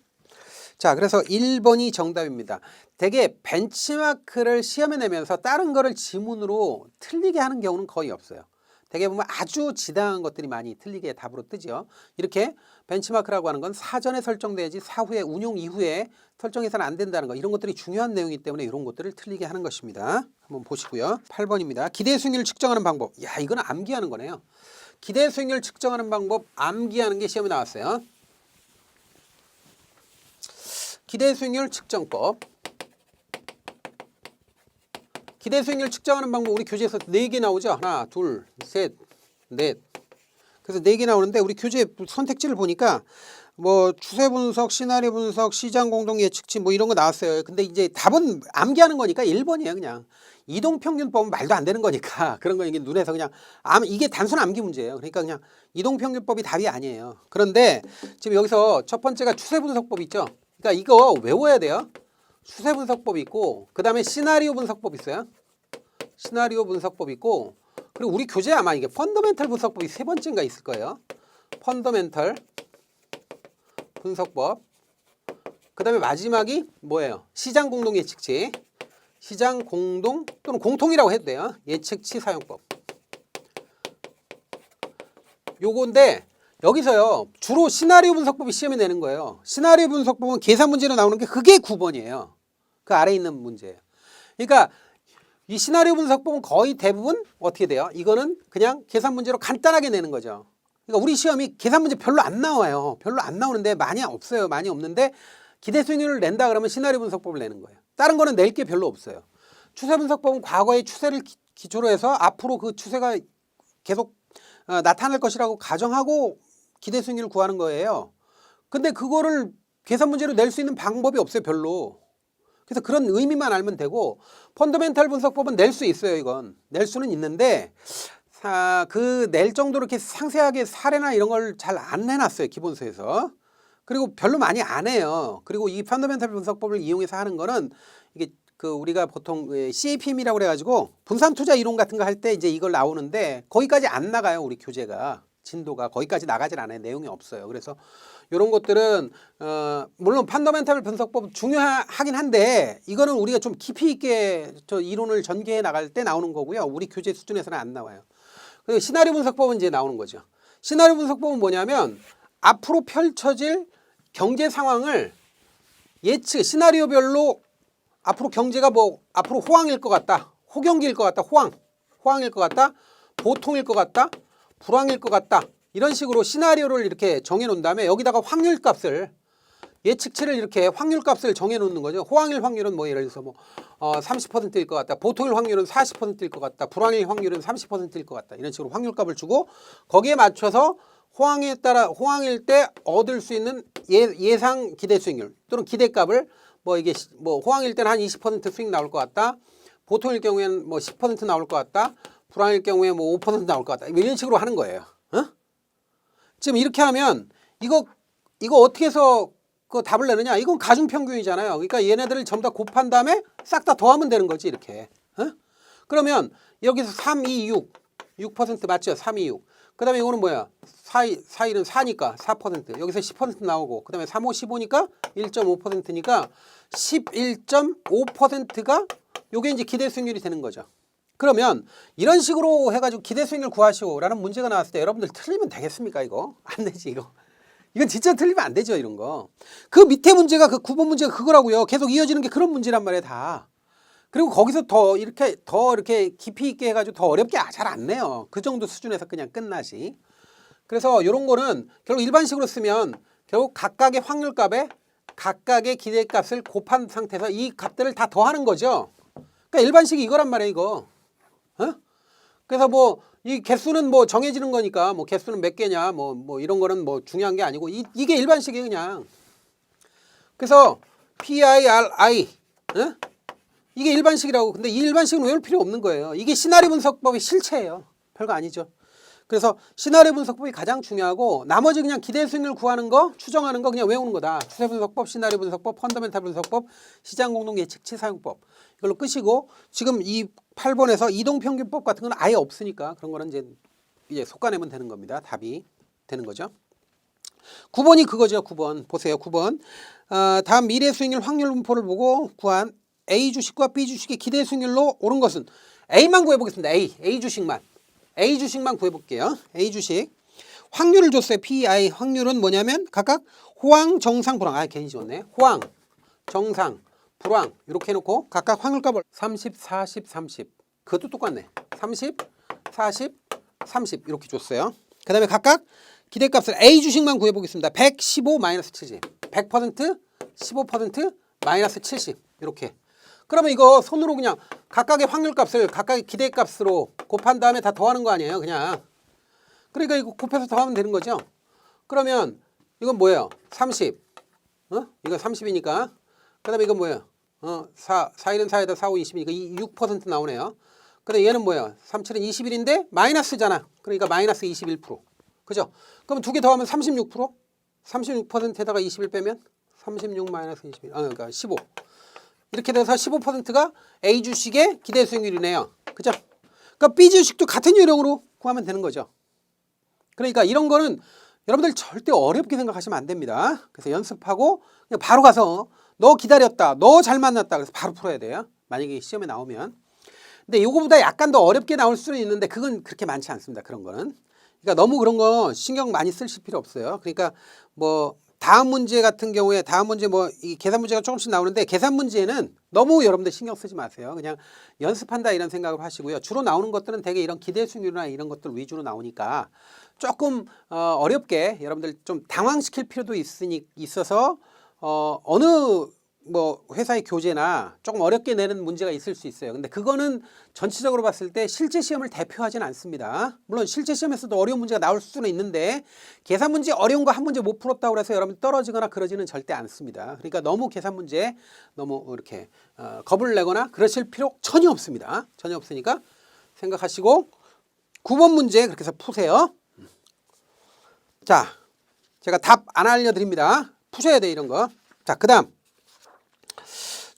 자, 그래서 1번이 정답입니다. 되게 벤치마크를 시험에 내면서 다른 거를 지문으로 틀리게 하는 경우는 거의 없어요. 되게 보면 아주 지당한 것들이 많이 틀리게 답으로 뜨죠. 이렇게 벤치마크라고 하는 건 사전에 설정돼야지 사후에 운용 이후에 설정해서는 안 된다는 거, 이런 것들이 중요한 내용이기 때문에 이런 것들을 틀리게 하는 것입니다. 한번 보시고요. 8번입니다. 기대 수익률을 측정하는 방법. 야, 이건 암기하는 거네요. 기대 수익률 측정하는 방법 암기하는 게 시험에 나왔어요. 기대 수익률 측정법. 기대 수익률 측정하는 방법 우리 교재에서 4개 나오죠. 하나, 둘, 셋, 넷. 그래서 4개 나오는데 우리 교재 선택지를 보니까 뭐 추세 분석, 시나리오 분석, 시장 공동 예측치 뭐 이런 거 나왔어요. 근데 이제 답은 암기하는 거니까 1번이에요. 그냥 이동평균법은 말도 안 되는 거니까 그런 거 이게 눈에서 그냥 이게 단순 암기 문제예요. 그러니까 그냥 이동평균법이 답이 아니에요. 그런데 지금 여기서 첫 번째가 추세 분석법 있죠. 그러니까 이거 외워야 돼요. 추세 분석법 있고 그 다음에 시나리오 분석법 있어요. 시나리오 분석법 있고 그리고 우리 교재에 아마 이게 펀더멘털 분석법이 3번째인가 있을 거예요. 펀더멘털 분석법. 그 다음에 마지막이 뭐예요? 시장 공동 예측치. 시장 공동 또는 공통이라고 해도 돼요. 예측치 사용법. 요건데 여기서요 주로 시나리오 분석법이 시험에 내는 거예요. 시나리오 분석법은 계산 문제로 나오는 게 그게 9번이에요. 그 아래에 있는 문제예요. 그러니까 이 시나리오 분석법은 거의 대부분 어떻게 돼요? 이거는 그냥 계산 문제로 간단하게 내는 거죠. 그러니까 우리 시험이 계산 문제 별로 안 나와요. 별로 안 나오는데 많이 없어요. 많이 없는데 기대 수익률을 낸다 그러면 시나리오 분석법을 내는 거예요. 다른 거는 낼 게 별로 없어요. 추세 분석법은 과거의 추세를 기초로 해서 앞으로 그 추세가 계속 나타날 것이라고 가정하고 기대 수익률을 구하는 거예요. 근데 그거를 계산 문제로 낼 수 있는 방법이 없어요. 별로. 그래서 그런 의미만 알면 되고 펀더멘탈 분석법은 낼 수 있어요. 이건 낼 수는 있는데 그 낼 정도로 이렇게 상세하게 사례나 이런 걸 잘 안 해놨어요. 기본서에서. 그리고 별로 많이 안 해요. 그리고 이 펀더멘탈 분석법을 이용해서 하는 거는 이게 그 우리가 보통 CAPM이라고 그래가지고 분산 투자 이론 같은 거 할 때 이제 이걸 나오는데 거기까지 안 나가요. 우리 교재가 진도가 거기까지 나가질 않아요. 내용이 없어요. 그래서 이런 것들은 물론 펀더멘탈 분석법 중요하긴 한데 이거는 우리가 좀 깊이 있게 저 이론을 전개해 나갈 때 나오는 거고요. 우리 교재 수준에서는 안 나와요. 그리고 시나리오 분석법은 이제 나오는 거죠. 시나리오 분석법은 뭐냐면 앞으로 펼쳐질 경제 상황을 시나리오별로 앞으로 경제가 뭐 앞으로 호황일 것 같다, 호경기일 것 같다, 호황일 것 같다, 보통일 것 같다, 불황일 것 같다, 이런 식으로 시나리오를 이렇게 정해놓은 다음에 여기다가 확률값을 예측치를 이렇게 확률값을 정해놓는 거죠. 호황일 확률은 뭐 예를 들어서 뭐 30%일 것 같다, 보통일 확률은 40%일 것 같다, 불황일 확률은 30%일 것 같다, 이런 식으로 확률값을 주고 거기에 맞춰서 호황일 때 얻을 수 있는 예상 기대 수익률 또는 기대값을 뭐 이게 뭐 호황일 때는 한 20% 수익 나올 것 같다. 보통일 경우에는 뭐 10% 나올 것 같다. 불황일 경우에 뭐 5% 나올 것 같다. 이런 식으로 하는 거예요. 어? 지금 이렇게 하면 이거 어떻게 해서 그 답을 내느냐? 이건 가중평균이잖아요. 그러니까 얘네들을 전부 다 곱한 다음에 싹 다 더하면 되는 거지 이렇게. 어? 그러면 여기서 3, 2, 6% 맞죠? 3, 2, 6. 그 다음에 이거는 뭐야? 4일은 4니까 4%. 여기서 10% 나오고 그 다음에 3, 5, 15니까 1.5%니까 11.5%가 요게 이제 기대 수익률이 되는 거죠. 그러면 이런 식으로 해가지고 기대 수익률 구하시오라는 문제가 나왔을 때 여러분들 틀리면 되겠습니까? 이거 안 되지 이거. 이건 진짜 틀리면 안 되죠 이런 거. 그 밑에 문제가 그 9번 문제가 그거라고요. 계속 이어지는 게 그런 문제란 말이에요 다. 그리고 거기서 더 이렇게 깊이 있게 해가지고 더 어렵게 잘 안 내요. 그 정도 수준에서 그냥 끝나지. 그래서 이런 거는 결국 일반식으로 쓰면 결국 각각의 확률값에 각각의 기대값을 곱한 상태에서 이 값들을 다 더하는 거죠. 그러니까 일반식이 이거란 말이에요 이거. 어? 그래서 뭐 이 개수는 뭐 정해지는 거니까 뭐 개수는 몇 개냐 뭐 이런 거는 뭐 중요한 게 아니고 이게 일반식이에요 그냥. 그래서 PIRI 어? 이게 일반식이라고. 근데 이 일반식은 외울 필요 없는 거예요. 이게 시나리오 분석법의 실체예요. 별거 아니죠. 그래서 시나리오 분석법이 가장 중요하고 나머지 그냥 기대 수익률 구하는 거, 추정하는 거 그냥 외우는 거다. 추세 분석법, 시나리오 분석법, 펀더멘탈 분석법, 시장 공동 예측치 사용법. 이걸로 끝이고 지금 이 8번에서 이동평균법 같은 건 아예 없으니까 그런 거는 이제 솎아내면 되는 겁니다. 답이 되는 거죠. 9번이 그거죠. 9번 보세요. 9번 다음 미래 수익률 확률 분포를 보고 구한 A 주식과 B 주식의 기대 수익률로 옳은 것은 A만 구해보겠습니다. A 주식만 구해볼게요. A 주식 확률을 줬어요. PI 확률은 뭐냐면 각각 호황, 정상, 불황. 괜히 지웠네. 호황, 정상, 불황 이렇게 해놓고 각각 확률값을 30, 40, 30 그것도 똑같네. 30, 40, 30 이렇게 줬어요. 그 다음에 각각 기대값을 A 주식만 구해보겠습니다. 115 마이너스 70 100% 15% 마이너스 70 이렇게. 그러면 이거 손으로 그냥 각각의 확률값을 각각의 기대값으로 곱한 다음에 다 더하는 거 아니에요 그냥. 그러니까 이거 곱해서 더하면 되는 거죠. 그러면 이건 뭐예요? 30 이거 30이니까 그 다음에 이건 뭐예요? 4일은 4에다 4, 5, 20이니까 6% 나오네요. 근데 얘는 뭐예요? 37은 21인데 마이너스잖아. 그러니까 마이너스 21%. 그죠? 그럼 두 개 더하면 36%? 36%에다가 21 빼면 36 마이너스 21. 그러니까 15. 이렇게 돼서 15%가 A 주식의 기대 수익률이네요. 그죠? 그러니까 B 주식도 같은 요령으로 구하면 되는 거죠. 그러니까 이런 거는 여러분들 절대 어렵게 생각하시면 안 됩니다. 그래서 연습하고 그냥 바로 가서 너 기다렸다, 너 잘 만났다 그래서 바로 풀어야 돼요. 만약에 시험에 나오면. 근데 이거보다 약간 더 어렵게 나올 수는 있는데 그건 그렇게 많지 않습니다. 그런 거는. 그러니까 너무 그런 거 신경 많이 쓰실 필요 없어요. 그러니까 뭐 다음 문제 같은 경우에 다음 문제 뭐 이 계산 문제가 조금씩 나오는데 계산 문제는 너무 여러분들 신경 쓰지 마세요. 그냥 연습한다 이런 생각을 하시고요. 주로 나오는 것들은 되게 이런 기대 수익률이나 이런 것들 위주로 나오니까 조금 어렵게 여러분들 좀 당황시킬 필요도 있어서 어느 뭐 회사의 교재나 조금 어렵게 내는 문제가 있을 수 있어요. 근데 그거는 전체적으로 봤을 때 실제 시험을 대표하지는 않습니다. 물론 실제 시험에서도 어려운 문제가 나올 수는 있는데 계산 문제 어려운 거 한 문제 못 풀었다고 해서 여러분 떨어지거나 그러지는 절대 않습니다. 그러니까 너무 계산 문제 너무 이렇게 겁을 내거나 그러실 필요 전혀 없습니다. 전혀 없으니까 생각하시고 9번 문제 그렇게 해서 푸세요. 자, 제가 답 안 알려드립니다. 푸셔야 돼 이런 거. 자, 그 다음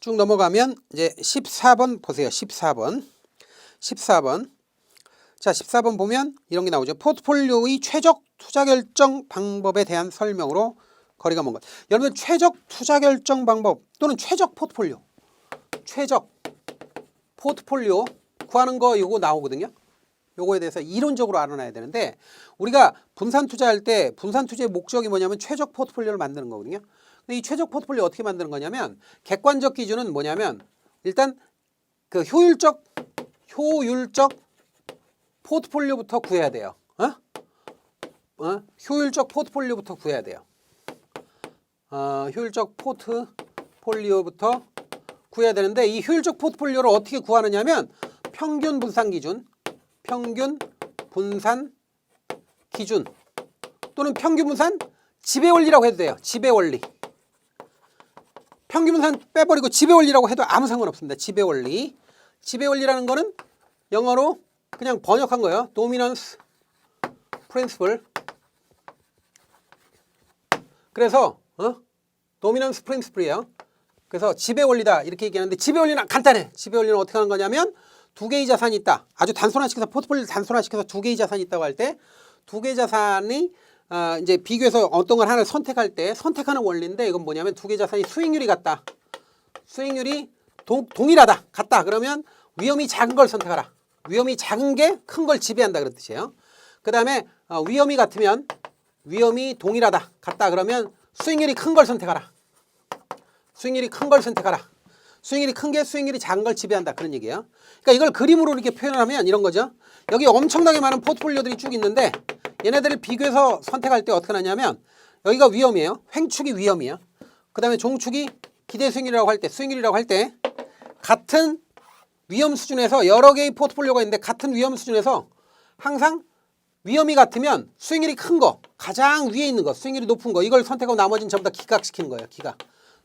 쭉 넘어가면 이제 14번 보세요. 14번. 자, 14번 보면 이런 게 나오죠. 포트폴리오의 최적 투자 결정 방법에 대한 설명으로 거리가 먼 것. 여러분 최적 투자 결정 방법 또는 최적 포트폴리오 구하는 거 요거 나오거든요. 요거에 대해서 이론적으로 알아놔야 되는데 우리가 분산 투자할 때 분산 투자의 목적이 뭐냐면 최적 포트폴리오를 만드는 거거든요. 근데 이 최적 포트폴리오 어떻게 만드는 거냐면 객관적 기준은 뭐냐면 일단 그 효율적 포트폴리오부터 구해야 돼요. 효율적 포트폴리오부터 구해야 돼요. 효율적 포트폴리오부터 구해야 되는데 이 효율적 포트폴리오를 어떻게 구하느냐면 평균 분산 기준 또는 평균 분산 지배 원리라고 해도 돼요. 지배 원리. 평균 분산 빼버리고 지배 원리라고 해도 아무 상관없습니다. 지배 원리. 지배 원리라는 거는 영어로 그냥 번역한 거예요. 도미넌스 프린시플. 그래서 도미넌스 프린시플이에요. 그래서 지배 원리다 이렇게 얘기하는데 지배 원리는 간단해. 지배 원리는 어떻게 하는 거냐면 두 개의 자산이 있다. 아주 단순화시켜서 포트폴리오를 단순화시켜서 두 개의 자산이 있다고 할 때 두 개의 자산이 이제 비교해서 어떤 걸 하나를 선택할 때 선택하는 원리인데 이건 뭐냐면 두 개의 자산이 수익률이 같다. 수익률이 동일하다. 같다. 그러면 위험이 작은 걸 선택하라. 위험이 작은 게 큰 걸 지배한다 그런 뜻이에요. 그 다음에 위험이 같으면 위험이 동일하다. 같다. 그러면 수익률이 큰 걸 선택하라. 수익률이 큰 걸 선택하라. 수익률이 큰 게 수익률이 작은 걸 지배한다. 그런 얘기예요. 그러니까 이걸 그림으로 이렇게 표현하면 이런 거죠. 여기 엄청나게 많은 포트폴리오들이 쭉 있는데 얘네들을 비교해서 선택할 때 어떻게 하냐면 여기가 위험이에요. 횡축이 위험이에요. 그 다음에 종축이 기대 수익률이라고 할 때 수익률이라고 할 때 같은 위험 수준에서 여러 개의 포트폴리오가 있는데 같은 위험 수준에서 항상 위험이 같으면 수익률이 큰 거, 가장 위에 있는 거, 수익률이 높은 거 이걸 선택하고 나머지는 전부 다 기각시키는 거예요. 기각.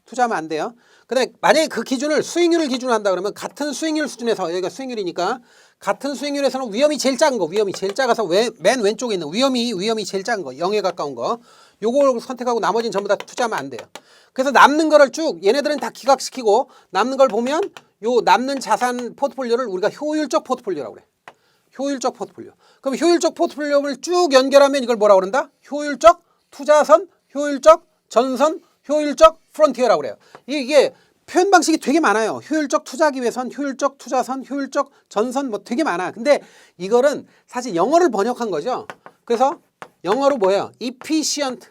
투자하면 안 돼요. 근데 만약에 그 기준을 수익률을 기준으로 한다 그러면 같은 수익률 수준에서 여기가 수익률이니까 같은 수익률에서는 위험이 제일 작은 거, 위험이 제일 작아서 맨 왼쪽에 있는 위험이 제일 작은 거, 0에 가까운 거 요걸 선택하고 나머지는 전부 다 투자하면 안 돼요. 그래서 남는 거를 쭉 얘네들은 다 기각시키고 남는 걸 보면 요 남는 자산 포트폴리오를 우리가 효율적 포트폴리오라고 그래. 효율적 포트폴리오. 그럼 효율적 포트폴리오를 쭉 연결하면 이걸 뭐라고 그런다? 효율적 투자선, 효율적 전선, 효율적 프론티어라고 그래요. 이게 표현 방식이 되게 많아요. 효율적 투자 기회선, 효율적 투자선, 효율적 전선 뭐 되게 많아. 근데 이거는 사실 영어를 번역한 거죠. 그래서 영어로 뭐예요? efficient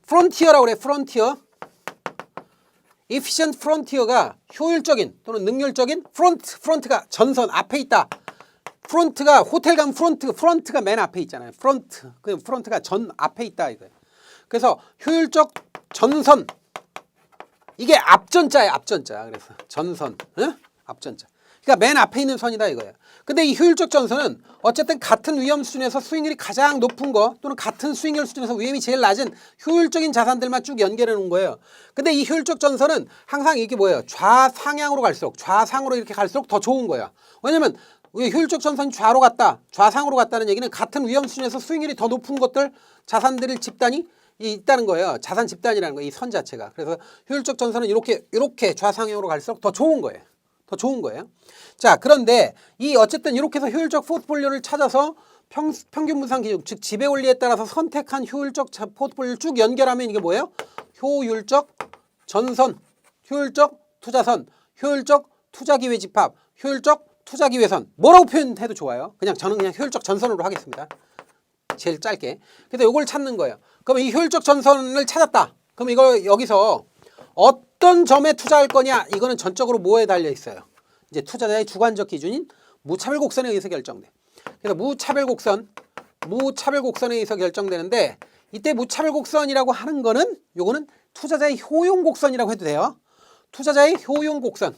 frontier라고 그래. frontier. efficient frontier가 효율적인 또는 능률적인 프론트가 전선 앞에 있다. 프론트가 호텔 가면 프론트가 맨 앞에 있잖아요. 그 프론트가 전 앞에 있다 이거예요. 그래서 효율적 전선 이게 앞전자예요. 앞전자. 그래서 전선 앞전자. 그러니까 맨 앞에 있는 선이다 이거예요. 근데 이 효율적 전선은 어쨌든 같은 위험 수준에서 수익률이 가장 높은 거 또는 같은 수익률 수준에서 위험이 제일 낮은 효율적인 자산들만 쭉 연결해 놓은 거예요. 근데 이 효율적 전선은 항상 이게 뭐예요? 좌상향으로 갈수록 좌상으로 이렇게 갈수록 더 좋은 거예요. 왜냐면 효율적 전선이 좌로 갔다, 좌상으로 갔다는 얘기는 같은 위험 수준에서 수익률이 더 높은 것들 자산들 집단이 있다는 거예요. 자산 집단이라는 거예요. 이 선 자체가. 그래서 효율적 전선은 이렇게 좌상향으로 갈수록 더 좋은 거예요. 더 좋은 거예요. 자, 그런데 이 어쨌든 이렇게 해서 효율적 포트폴리오를 찾아서 평균 분산 기준, 즉 지배 원리에 따라서 선택한 효율적 포트폴리오를 쭉 연결하면 이게 뭐예요? 효율적 전선, 효율적 투자선, 효율적 투자기회 집합, 효율적 투자기회선. 뭐라고 표현해도 좋아요. 저는 그냥 효율적 전선으로 하겠습니다. 제일 짧게. 그래서 이걸 찾는 거예요. 그럼 이 효율적 전선을 찾았다. 그럼 이거 여기서 어떤 점에 투자할 거냐? 이거는 전적으로 뭐에 달려 있어요? 이제 투자자의 주관적 기준인 무차별 곡선에 의해서 결정돼. 그래서 무차별 곡선에 의해서 결정되는데 이때 무차별 곡선이라고 하는 거는 요거는 투자자의 효용 곡선이라고 해도 돼요. 투자자의 효용 곡선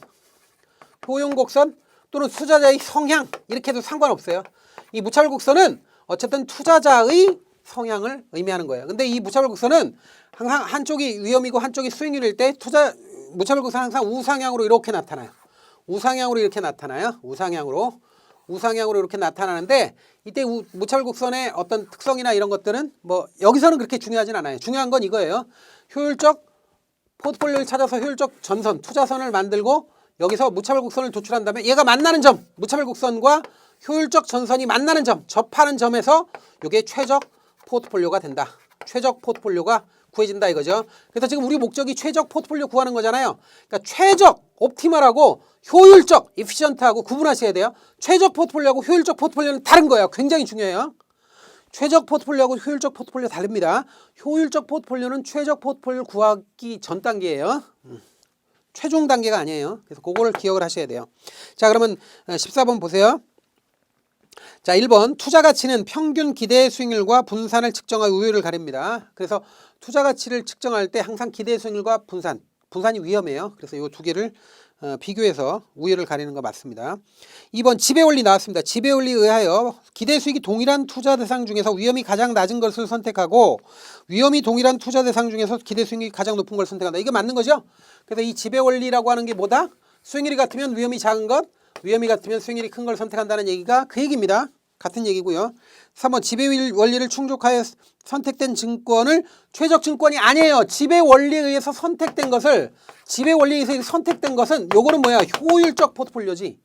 또는 투자자의 성향 이렇게 해도 상관없어요. 이 무차별 곡선은 어쨌든 투자자의 성향을 의미하는 거예요. 근데 이 무차별 곡선은 항상 한쪽이 위험이고 한쪽이 수익률일 때 무차별 곡선은 항상 우상향으로 이렇게 나타나요. 우상향으로 이렇게 나타나요. 우상향으로 이렇게 나타나는데 이때 무차별 곡선의 어떤 특성이나 이런 것들은 뭐 여기서는 그렇게 중요하진 않아요. 중요한 건 이거예요. 효율적 포트폴리오를 찾아서 효율적 전선, 투자선을 만들고 여기서 무차별 곡선을 도출한 다음에 얘가 만나는 점, 무차별 곡선과 효율적 전선이 만나는 점, 접하는 점에서 이게 최적 포트폴리오가 된다. 최적 포트폴리오가 구해진다 이거죠. 그래서 지금 우리 목적이 최적 포트폴리오 구하는 거잖아요. 그러니까 최적, 옵티멀하고 효율적, 에피시언트하고 구분하셔야 돼요. 최적 포트폴리오하고 효율적 포트폴리오는 다른 거예요. 굉장히 중요해요. 최적 포트폴리오하고 효율적 포트폴리오 다릅니다. 효율적 포트폴리오는 최적 포트폴리오 구하기 전 단계예요. 최종 단계가 아니에요. 그래서 그거를 기억을 하셔야 돼요. 자, 그러면 14번 보세요. 자, 1번 투자 가치는 평균 기대 수익률과 분산을 측정할 우위를 가립니다. 그래서 투자 가치를 측정할 때 항상 기대 수익률과 분산, 분산이 위험해요. 그래서 이 두 개를 비교해서 우열을 가리는 거 맞습니다. 2번 지배원리 나왔습니다. 지배원리에 의하여 기대수익이 동일한 투자 대상 중에서 위험이 가장 낮은 것을 선택하고 위험이 동일한 투자 대상 중에서 기대수익이 가장 높은 걸 선택한다. 이게 맞는 거죠? 그래서 이 지배원리라고 하는 게 뭐다? 수익률이 같으면 위험이 작은 것, 위험이 같으면 수익률이 큰 걸 선택한다는 얘기가 그 얘기입니다. 같은 얘기고요. 3번 지배원리를 충족하여 선택된 증권을 최적 증권이 아니에요. 지배원리에 의해서 선택된 것을 지배원리에 의해서 선택된 것은 요거는 뭐야? 효율적 포트폴리오지.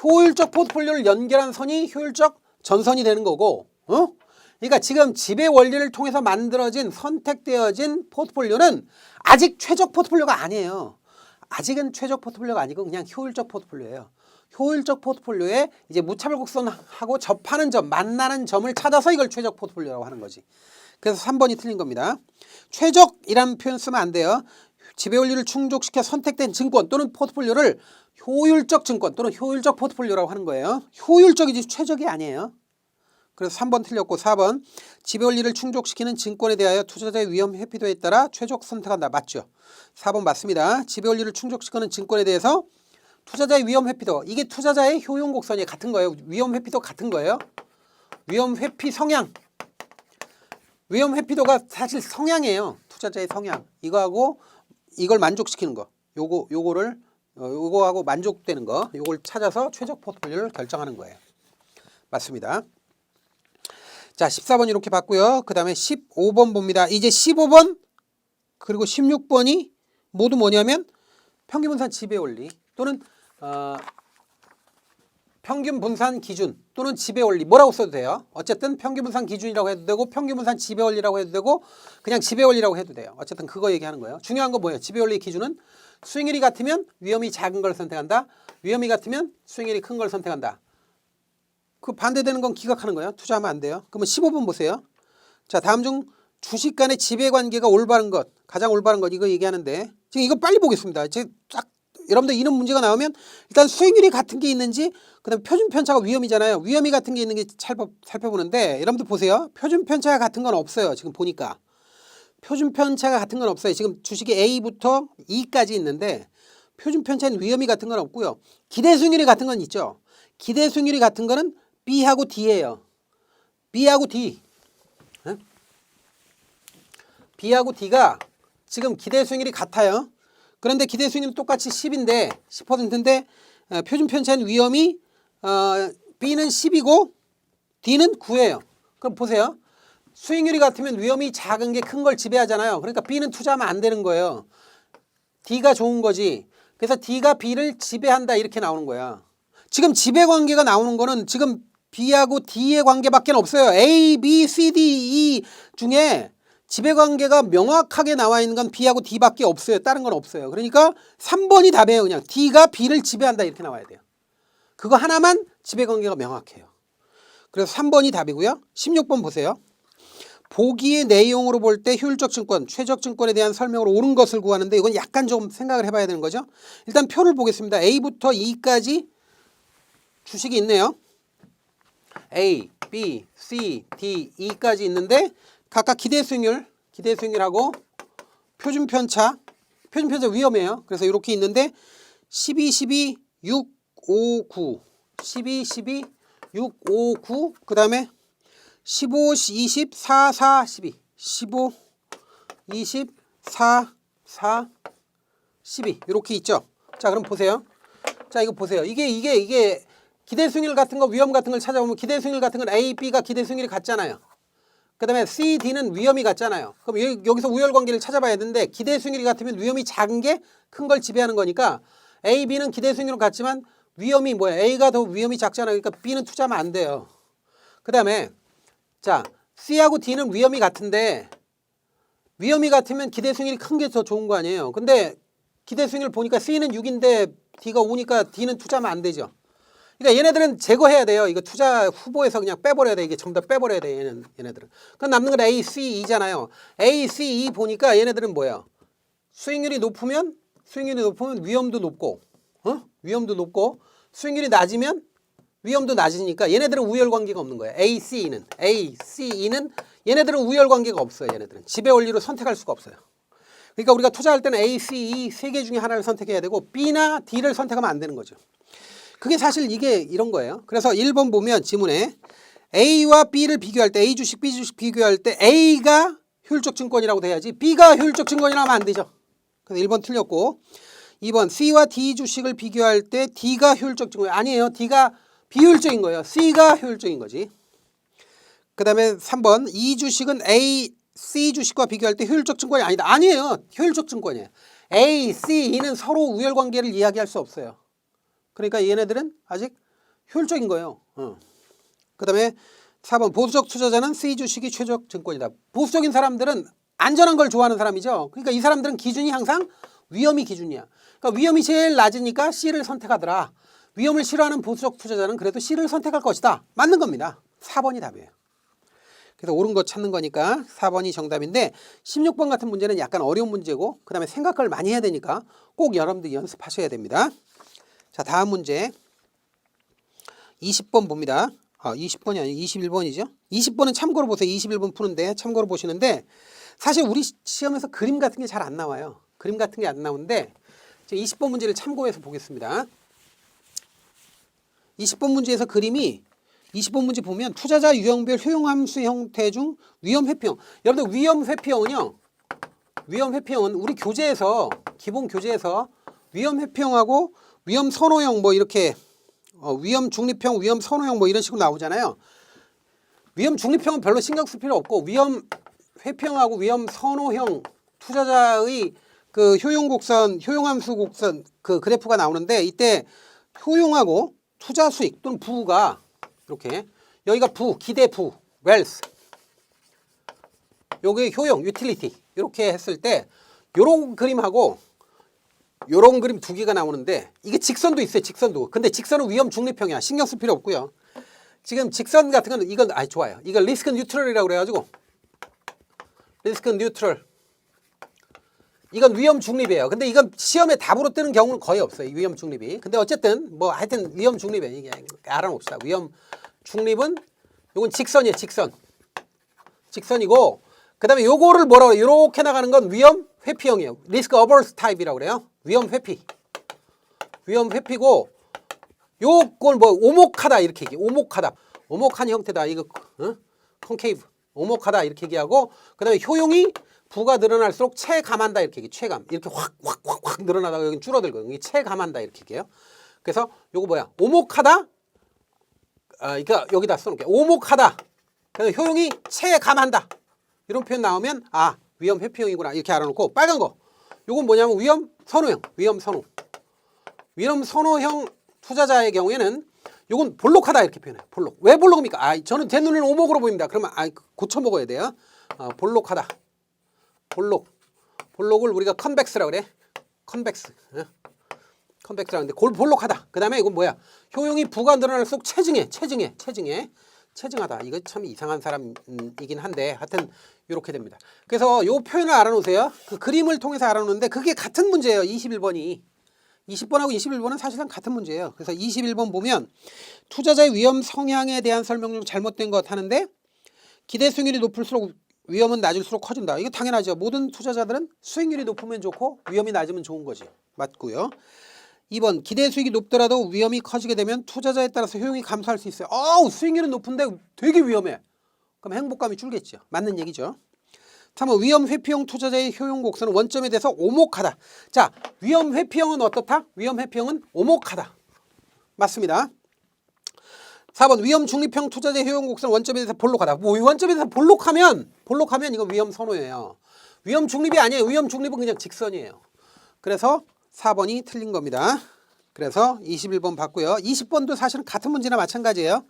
효율적 포트폴리오를 연결한 선이 효율적 전선이 되는 거고, 그러니까 지금 지배원리를 통해서 만들어진 선택되어진 포트폴리오는 아직 최적 포트폴리오가 아니에요. 아직은 최적 포트폴리오가 아니고 그냥 효율적 포트폴리오예요. 효율적 포트폴리오에 이제 무차별 곡선하고 접하는 점, 만나는 점을 찾아서 이걸 최적 포트폴리오라고 하는 거지. 그래서 3번이 틀린 겁니다. 최적이라는 표현 쓰면 안 돼요. 지배원리를 충족시켜 선택된 증권 또는 포트폴리오를 효율적 증권 또는 효율적 포트폴리오라고 하는 거예요. 효율적이지 최적이 아니에요. 그래서 3번 틀렸고 4번 지배원리를 충족시키는 증권에 대하여 투자자의 위험 회피도에 따라 최적 선택한다. 맞죠? 4번 맞습니다. 지배원리를 충족시키는 증권에 대해서 투자자의 위험 회피도, 이게 투자자의 효용 곡선이 같은 거예요. 위험 회피도 같은 거예요. 위험 회피 성향. 위험 회피도가 사실 성향이에요. 투자자의 성향. 이거하고 이걸 만족시키는 거. 요거하고 만족되는 거. 요걸 찾아서 최적 포트폴리오를 결정하는 거예요. 맞습니다. 자, 14번 이렇게 봤고요. 그다음에 15번 봅니다. 이제 15번 그리고 16번이 모두 뭐냐면 평균분산 지배원리 또는 평균분산 기준 또는 지배원리 뭐라고 써도 돼요. 어쨌든 평균분산 기준이라고 해도 되고 평균분산 지배원리라고 해도 되고 그냥 지배원리라고 해도 돼요. 어쨌든 그거 얘기하는 거예요. 중요한 건 뭐예요? 지배원리 기준은 수익률이 같으면 위험이 작은 걸 선택한다. 위험이 같으면 수익률이 큰 걸 선택한다. 그 반대되는 건 기각하는 거예요. 투자하면 안 돼요. 그러면 15번 보세요. 자, 다음 중 주식 간의 지배관계가 올바른 것, 가장 올바른 것 이거 얘기하는데 지금 이거 빨리 보겠습니다. 제가 딱 여러분들 이런 문제가 나오면 일단 수익률이 같은 게 있는지 그다음 표준 편차가 위험이잖아요. 위험이 같은 게 있는 게 살펴보는데 여러분들 보세요. 표준 편차가 같은 건 없어요. 지금 보니까 표준 편차가 같은 건 없어요. 지금 주식이 A부터 E까지 있는데 표준 편차는 위험이 같은 건 없고요. 기대 수익률이 같은 건 있죠. 기대 수익률이 같은 거는 B하고 D예요. B하고 D. B하고 D가 지금 기대 수익률이 같아요. 그런데 기대 수익률은 똑같이 10인데 10%인데 표준 편차는 위험이 B는 10이고 D는 9예요. 그럼 보세요. 수익률이 같으면 위험이 작은 게 큰 걸 지배하잖아요. 그러니까 B는 투자하면 안 되는 거예요. D가 좋은 거지. 그래서 D가 B를 지배한다 이렇게 나오는 거야. 지금 지배 관계가 나오는 거는 지금 B하고 D의 관계밖에 없어요. A, B, C, D, E 중에 지배관계가 명확하게 나와 있는 건 B하고 D밖에 없어요. 다른 건 없어요. 그러니까 3번이 답이에요. 그냥 D가 B를 지배한다 이렇게 나와야 돼요. 그거 하나만 지배관계가 명확해요. 그래서 3번이 답이고요. 16번 보세요. 보기의 내용으로 볼 때 효율적 증권, 최적 증권에 대한 설명으로 옳은 것을 구하는데 이건 약간 좀 생각을 해봐야 되는 거죠. 일단 표를 보겠습니다. A부터 E까지 주식이 있네요. A, B, C, D, E까지 있는데 각각 기대 수익률하고 표준 편차 위험해요. 그래서 이렇게 있는데 12, 12, 6, 5, 9 12, 12, 6, 5, 9 그 다음에 15, 20, 4, 4, 12 15, 20, 4, 4, 12 이렇게 있죠. 자, 그럼 보세요. 자, 이거 보세요. 이게 기대 수익률 같은 거 위험 같은 걸 찾아보면 기대 수익률 같은 건 A, B가 기대 수익률이 같잖아요. 그 다음에 C, D는 위험이 같잖아요. 그럼 여기서 우열관계를 찾아봐야 되는데 기대 수익률이 같으면 위험이 작은 게 큰 걸 지배하는 거니까 A, B는 기대 수익률은 같지만 위험이 뭐야? A가 더 위험이 작잖아요. 그러니까 B는 투자하면 안 돼요. 그 다음에 자, C하고 D는 위험이 같은데 위험이 같으면 기대 수익률이 큰 게 더 좋은 거 아니에요. 근데 기대 수익률 보니까 C는 6인데 D가 5니까 D는 투자하면 안 되죠. 그러니까 얘네들은 제거해야 돼요. 이거 투자 후보에서 그냥 빼버려야 돼. 이게 전부 다 빼버려야 돼. 얘네들은. 그럼 남는 건 A, C, E잖아요. A, C, E 보니까 얘네들은 뭐야? 수익률이 높으면 위험도 높고, 위험도 높고, 수익률이 낮으면 위험도 낮으니까 얘네들은 우열관계가 없는 거예요. A, C, E는 얘네들은 우열관계가 없어요. 얘네들은 지배 원리로 선택할 수가 없어요. 그러니까 우리가 투자할 때는 A, C, E 세 개 중에 하나를 선택해야 되고 B나 D를 선택하면 안 되는 거죠. 그게 사실 이게 이런 거예요. 그래서 1번 보면 지문에 A와 B를 비교할 때 A 주식, B 주식 비교할 때 A가 효율적 증권이라고 돼야지 B가 효율적 증권이라고 하면 안 되죠. 그래서 1번 틀렸고 2번 C와 D 주식을 비교할 때 D가 효율적 증권이 아니에요. D가 비효율적인 거예요. C가 효율적인 거지. 그 다음에 3번 이 주식은 A, C 주식과 비교할 때 효율적 증권이 아니다. 아니에요. 효율적 증권이에요. A, C, E는 서로 우열관계를 이야기할 수 없어요. 그러니까 얘네들은 아직 효율적인 거예요. 그 다음에 4번 보수적 투자자는 C 주식이 최적 증권이다. 보수적인 사람들은 안전한 걸 좋아하는 사람이죠. 그러니까 이 사람들은 기준이 항상 위험이 기준이야. 그러니까 위험이 제일 낮으니까 C를 선택하더라. 위험을 싫어하는 보수적 투자자는 그래도 C를 선택할 것이다. 맞는 겁니다. 4번이 답이에요. 그래서 옳은 거 찾는 거니까 4번이 정답인데 16번 같은 문제는 약간 어려운 문제고 그 다음에 생각을 많이 해야 되니까 꼭 여러분들 연습하셔야 됩니다. 자, 다음 문제 20번 봅니다. 20번이 아니고 21번이죠. 20번은 참고로 보세요. 21번 푸는데 참고로 보시는데 사실 우리 시험에서 그림 같은 게 잘 안 나와요. 그림 같은 게 안 나오는데 20번 문제를 참고해서 보겠습니다. 20번 문제에서 그림이 20번 문제 보면 투자자 유형별 효용함수 형태 중 위험회피형. 여러분들 위험회피형은요. 위험회피형은 우리 교재에서 기본 교재에서 위험회피형하고 위험선호형 뭐 이렇게 위험중립형, 위험선호형 뭐 이런 식으로 나오잖아요. 위험중립형은 별로 신경 쓸 필요 없고 위험회피형하고 위험선호형 투자자의 그 효용곡선, 효용함수 곡선 그 그래프가 나오는데 이때 효용하고 투자 수익 또는 부가 이렇게 여기가 부, 기대 부, 웰스 여기 효용, 유틸리티 이렇게 했을 때 요런 그림하고 요런 그림 두 개가 나오는데 이게 직선도 있어요. 직선도. 근데 직선은 위험 중립형이야. 신경 쓸 필요 없고요. 지금 직선 같은 거는 이건 좋아요. 이거 리스크 뉴트럴이라고 그래가지고 리스크 뉴트럴 이건 위험 중립이에요. 근데 이건 시험에 답으로 뜨는 경우는 거의 없어요. 위험 중립이. 근데 어쨌든 뭐 하여튼 위험 중립이에요. 이게 알아놓읍시다. 위험 중립은 요건 직선이에요. 직선이고 그 다음에 요거를 뭐라고 해요? 요렇게 나가는 건 위험 회피형이에요. 리스크 어버스 타입이라고 그래요. 위험 회피. 위험 회피고 요걸 뭐 오목하다 이렇게 얘기해. 오목하다. 오목한 형태다. 이거 콘케이브. 오목하다 이렇게 얘기하고 그 다음에 효용이 부가 늘어날수록 체감한다 이렇게 얘기해. 체감. 이렇게 확 늘어나다가 여기 줄어들고 여기 체감한다 이렇게 얘기해요. 그래서 요거 뭐야? 오목하다. 그러니까 여기다 써놓을게요. 오목하다. 그래서 효용이 체감한다. 이런 표현 나오면 위험 회피형이구나 이렇게 알아놓고 빨간 거 요건 뭐냐면 위험 선호형 위험 선호형 투자자의 경우에는 요건 볼록하다 이렇게 표현해요. 볼록. 왜 볼록입니까? 저는 제 눈에는 오목으로 보입니다. 그러면 고쳐 먹어야 돼요. 볼록하다. 볼록을 우리가 컨벡스라고 그래. 컨벡스라고 하는데 볼록하다. 그 다음에 이건 뭐야? 효용이 부가 늘어날수록 체증하다. 이거 참 이상한 사람이긴 한데 하여튼 이렇게 됩니다. 그래서 요 표현을 알아놓으세요. 그 그림을 통해서 알아놓는데 그게 같은 문제예요. 21번이. 20번하고 21번은 사실상 같은 문제예요. 그래서 21번 보면 투자자의 위험 성향에 대한 설명 중 잘못된 것 하는데 기대 수익률이 높을수록 위험은 낮을수록 커진다. 이거 당연하죠. 모든 투자자들은 수익률이 높으면 좋고 위험이 낮으면 좋은 거지. 맞고요. 2번 기대 수익이 높더라도 위험이 커지게 되면 투자자에 따라서 효용이 감소할 수 있어요. 수익률은 높은데 되게 위험해. 그럼 행복감이 줄겠죠. 맞는 얘기죠. 3번 위험 회피형 투자자의 효용 곡선은 원점에 대해서 오목하다. 자, 위험 회피형은 어떻다? 위험 회피형은 오목하다. 맞습니다. 4번 위험 중립형 투자자의 효용 곡선은 원점에 대해서 볼록하다. 뭐 원점에 대해서 볼록하면 이건 위험 선호예요. 위험 중립이 아니에요. 위험 중립은 그냥 직선이에요. 그래서 4번이 틀린 겁니다. 그래서 21번 봤고요. 20번도 사실은 같은 문제나 마찬가지예요.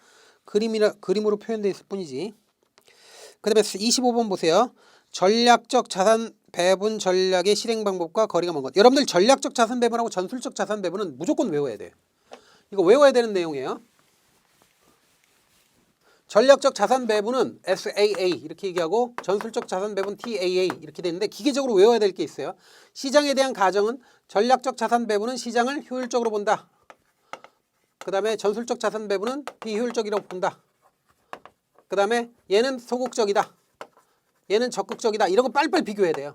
그림으로 표현되어 있을 뿐이지. 그 다음에 25번 보세요. 전략적 자산 배분 전략의 실행 방법과 거리가 먼 것. 여러분들 전략적 자산 배분하고 전술적 자산 배분은 무조건 외워야 돼요. 이거 외워야 되는 내용이에요. 전략적 자산 배분은 SAA 이렇게 얘기하고 전술적 자산 배분 TAA 이렇게 되는데 기계적으로 외워야 될 게 있어요. 시장에 대한 가정은 전략적 자산 배분은 시장을 효율적으로 본다. 그 다음에 전술적 자산 배분은 비효율적이라고 본다. 그 다음에 얘는 소극적이다. 얘는 적극적이다. 이런 거 빨리빨리 비교해야 돼요.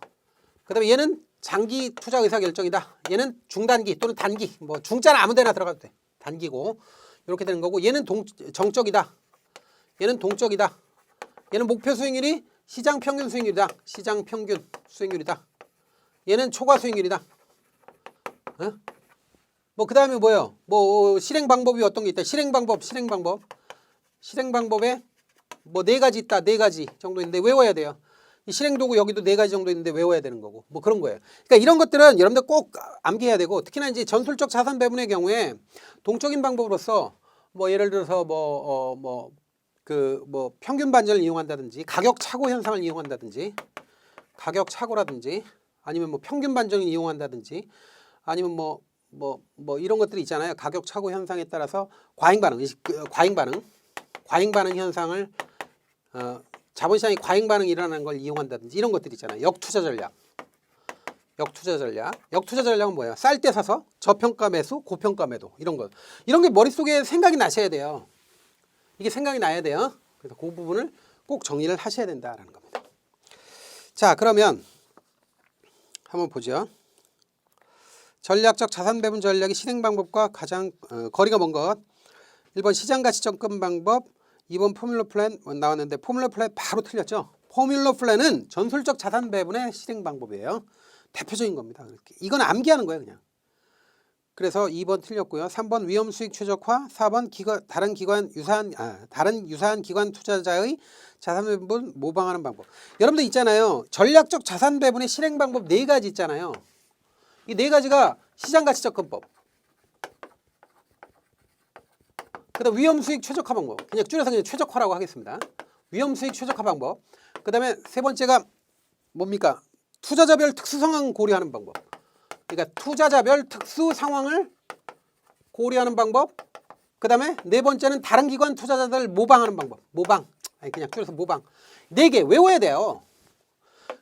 그다음에 얘는 장기 투자 의사 결정이다. 얘는 중단기 또는 단기. 뭐 중자는 아무 데나 들어가도 돼. 단기고. 이렇게 되는 거고 얘는 정적이다. 얘는 동적이다. 얘는 목표 수익률이 시장 평균 수익률이다. 시장 평균 수익률이다. 얘는 초과 수익률이다. 어? 뭐 그다음에 뭐예요? 뭐 실행 방법이 어떤 게 있다. 실행 방법에 뭐 4가지 있다. 4가지 정도 있는데 외워야 돼요. 이 실행 도구 여기도 4가지 정도 있는데 외워야 되는 거고. 뭐 그런 거예요. 그러니까 이런 것들은 여러분들 꼭 암기해야 되고 특히나 이제 전술적 자산 배분의 경우에 동적인 방법으로서 뭐 예를 들어서 뭐 평균 반전을 이용한다든지 가격 차고 현상을 이용한다든지 가격 차고라든지 아니면 뭐 평균 반전을 이용한다든지 아니면 뭐 이런 것들이 있잖아요. 가격 차고 현상에 따라서 과잉 반응 현상을 자본시장이 과잉 반응이 일어나는 걸 이용한다든지 이런 것들이 있잖아요. 역투자 전략은 뭐예요? 쌀 때 사서 저평가 매수, 고평가 매도 이런 거. 이런 게 머릿속에 생각이 나셔야 돼요. 이게 생각이 나야 돼요. 그래서 그 부분을 꼭 정리를 하셔야 된다라는 겁니다. 자, 그러면 한번 보죠. 전략적 자산 배분 전략의 실행 방법과 가장 거리가 먼 것. 1번 시장 가치 접근 방법, 2번 포뮬러 플랜 나왔는데 포뮬러 플랜 바로 틀렸죠. 포뮬러 플랜은 전술적 자산 배분의 실행 방법이에요. 대표적인 겁니다. 이건 암기하는 거예요, 그냥. 그래서 2번 틀렸고요. 3번 위험 수익 최적화, 4번 다른 유사한 기관 투자자의 자산 배분 모방하는 방법. 여러분들 있잖아요. 전략적 자산 배분의 실행 방법 4가지 있잖아요. 이 4가지가 시장 가치 접근법. 그다음 위험 수익 최적화 방법. 그냥 줄여서 그냥 최적화라고 하겠습니다. 위험 수익 최적화 방법. 그다음에 세 번째가 뭡니까? 투자자별 특수 상황 고려하는 방법. 그러니까 투자자별 특수 상황을 고려하는 방법. 그다음에 네 번째는 다른 기관 투자자들 모방하는 방법. 그냥 줄여서 모방. 4개 외워야 돼요.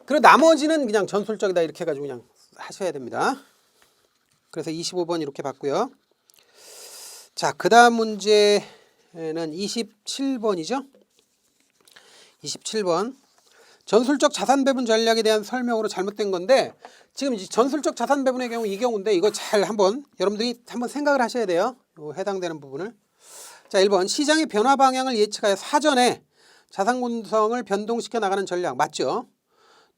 그리고 나머지는 그냥 전술적이다 이렇게 해가지고 그냥 하셔야 됩니다. 그래서 25번 이렇게 봤고요. 자, 그 다음 문제는 27번이죠. 27번. 전술적 자산 배분 전략에 대한 설명으로 잘못된 건데 지금 전술적 자산 배분의 경우 이 경우인데 이거 잘 여러분들이 한번 생각을 하셔야 돼요. 해당되는 부분을. 자, 1번 시장의 변화 방향을 예측하여 사전에 자산 구성을 변동시켜 나가는 전략 맞죠?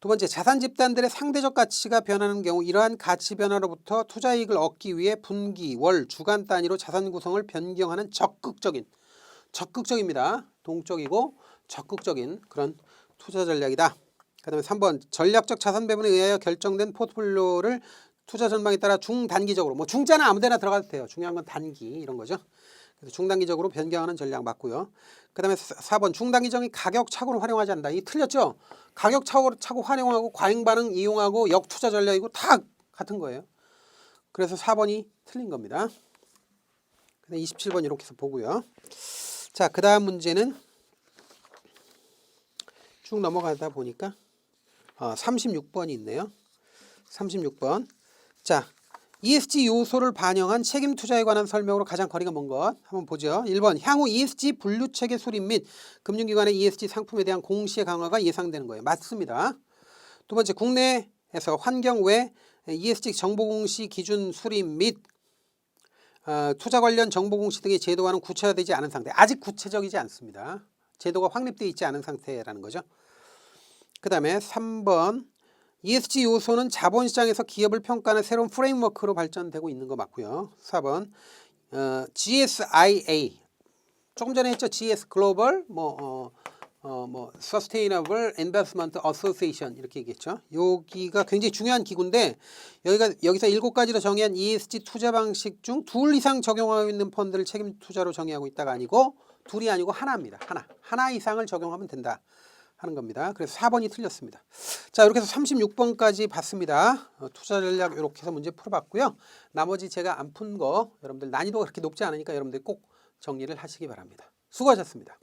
두 번째, 자산 집단들의 상대적 가치가 변하는 경우 이러한 가치 변화로부터 투자 이익을 얻기 위해 분기, 월, 주간 단위로 자산 구성을 변경하는 적극적입니다. 동적이고 적극적인 그런 투자 전략이다. 그다음에 3번, 전략적 자산 배분에 의하여 결정된 포트폴리오를 투자 전망에 따라 중단기적으로 뭐 중자는 아무데나 들어가도 돼요. 중요한 건 단기 이런 거죠. 그래서 중단기적으로 변경하는 전략 맞고요. 그다음에 4번, 중단기적인 가격 착오를 활용하지 않는다. 이 틀렸죠? 가격 착오 활용하고 과잉 반응 이용하고 역투자 전략이고 다 같은 거예요. 그래서 4번이 틀린 겁니다. 27번 이렇게 해서 보고요. 자, 그 다음 문제는 쭉 넘어가다 보니까 36번이 있네요. 36번. 자, ESG 요소를 반영한 책임 투자에 관한 설명으로 가장 거리가 먼 것 한번 보죠. 1번, 향후 ESG 분류 체계 수립 및 금융기관의 ESG 상품에 대한 공시의 강화가 예상되는 거예요. 맞습니다. 두 번째, 국내에서 환경 외 ESG 정보 공시 기준 수립 및 투자 관련 정보 공시 등의 제도와는 구체화되지 않은 상태. 아직 구체적이지 않습니다. 제도가 확립되어 있지 않은 상태라는 거죠. 그 다음에 3번, ESG 요소는 자본시장에서 기업을 평가하는 새로운 프레임워크로 발전되고 있는 거 맞고요. 4번, GSIA 조금 전에 했죠. GS 글로벌 Sustainable Investment Association 이렇게 얘기했죠. 여기가 굉장히 중요한 기구인데 여기서 7가지로 정의한 ESG 투자 방식 중 2 이상 적용하고 있는 펀드를 책임 투자로 정의하고 있다가 아니고 둘이 아니고 하나입니다. 하나 이상을 적용하면 된다 하는 겁니다. 그래서 4번이 틀렸습니다. 자, 이렇게 해서 36번까지 봤습니다. 투자 전략 이렇게 해서 문제 풀어봤고요. 나머지 제가 안 푼 거 여러분들 난이도가 그렇게 높지 않으니까 여러분들 꼭 정리를 하시기 바랍니다. 수고하셨습니다.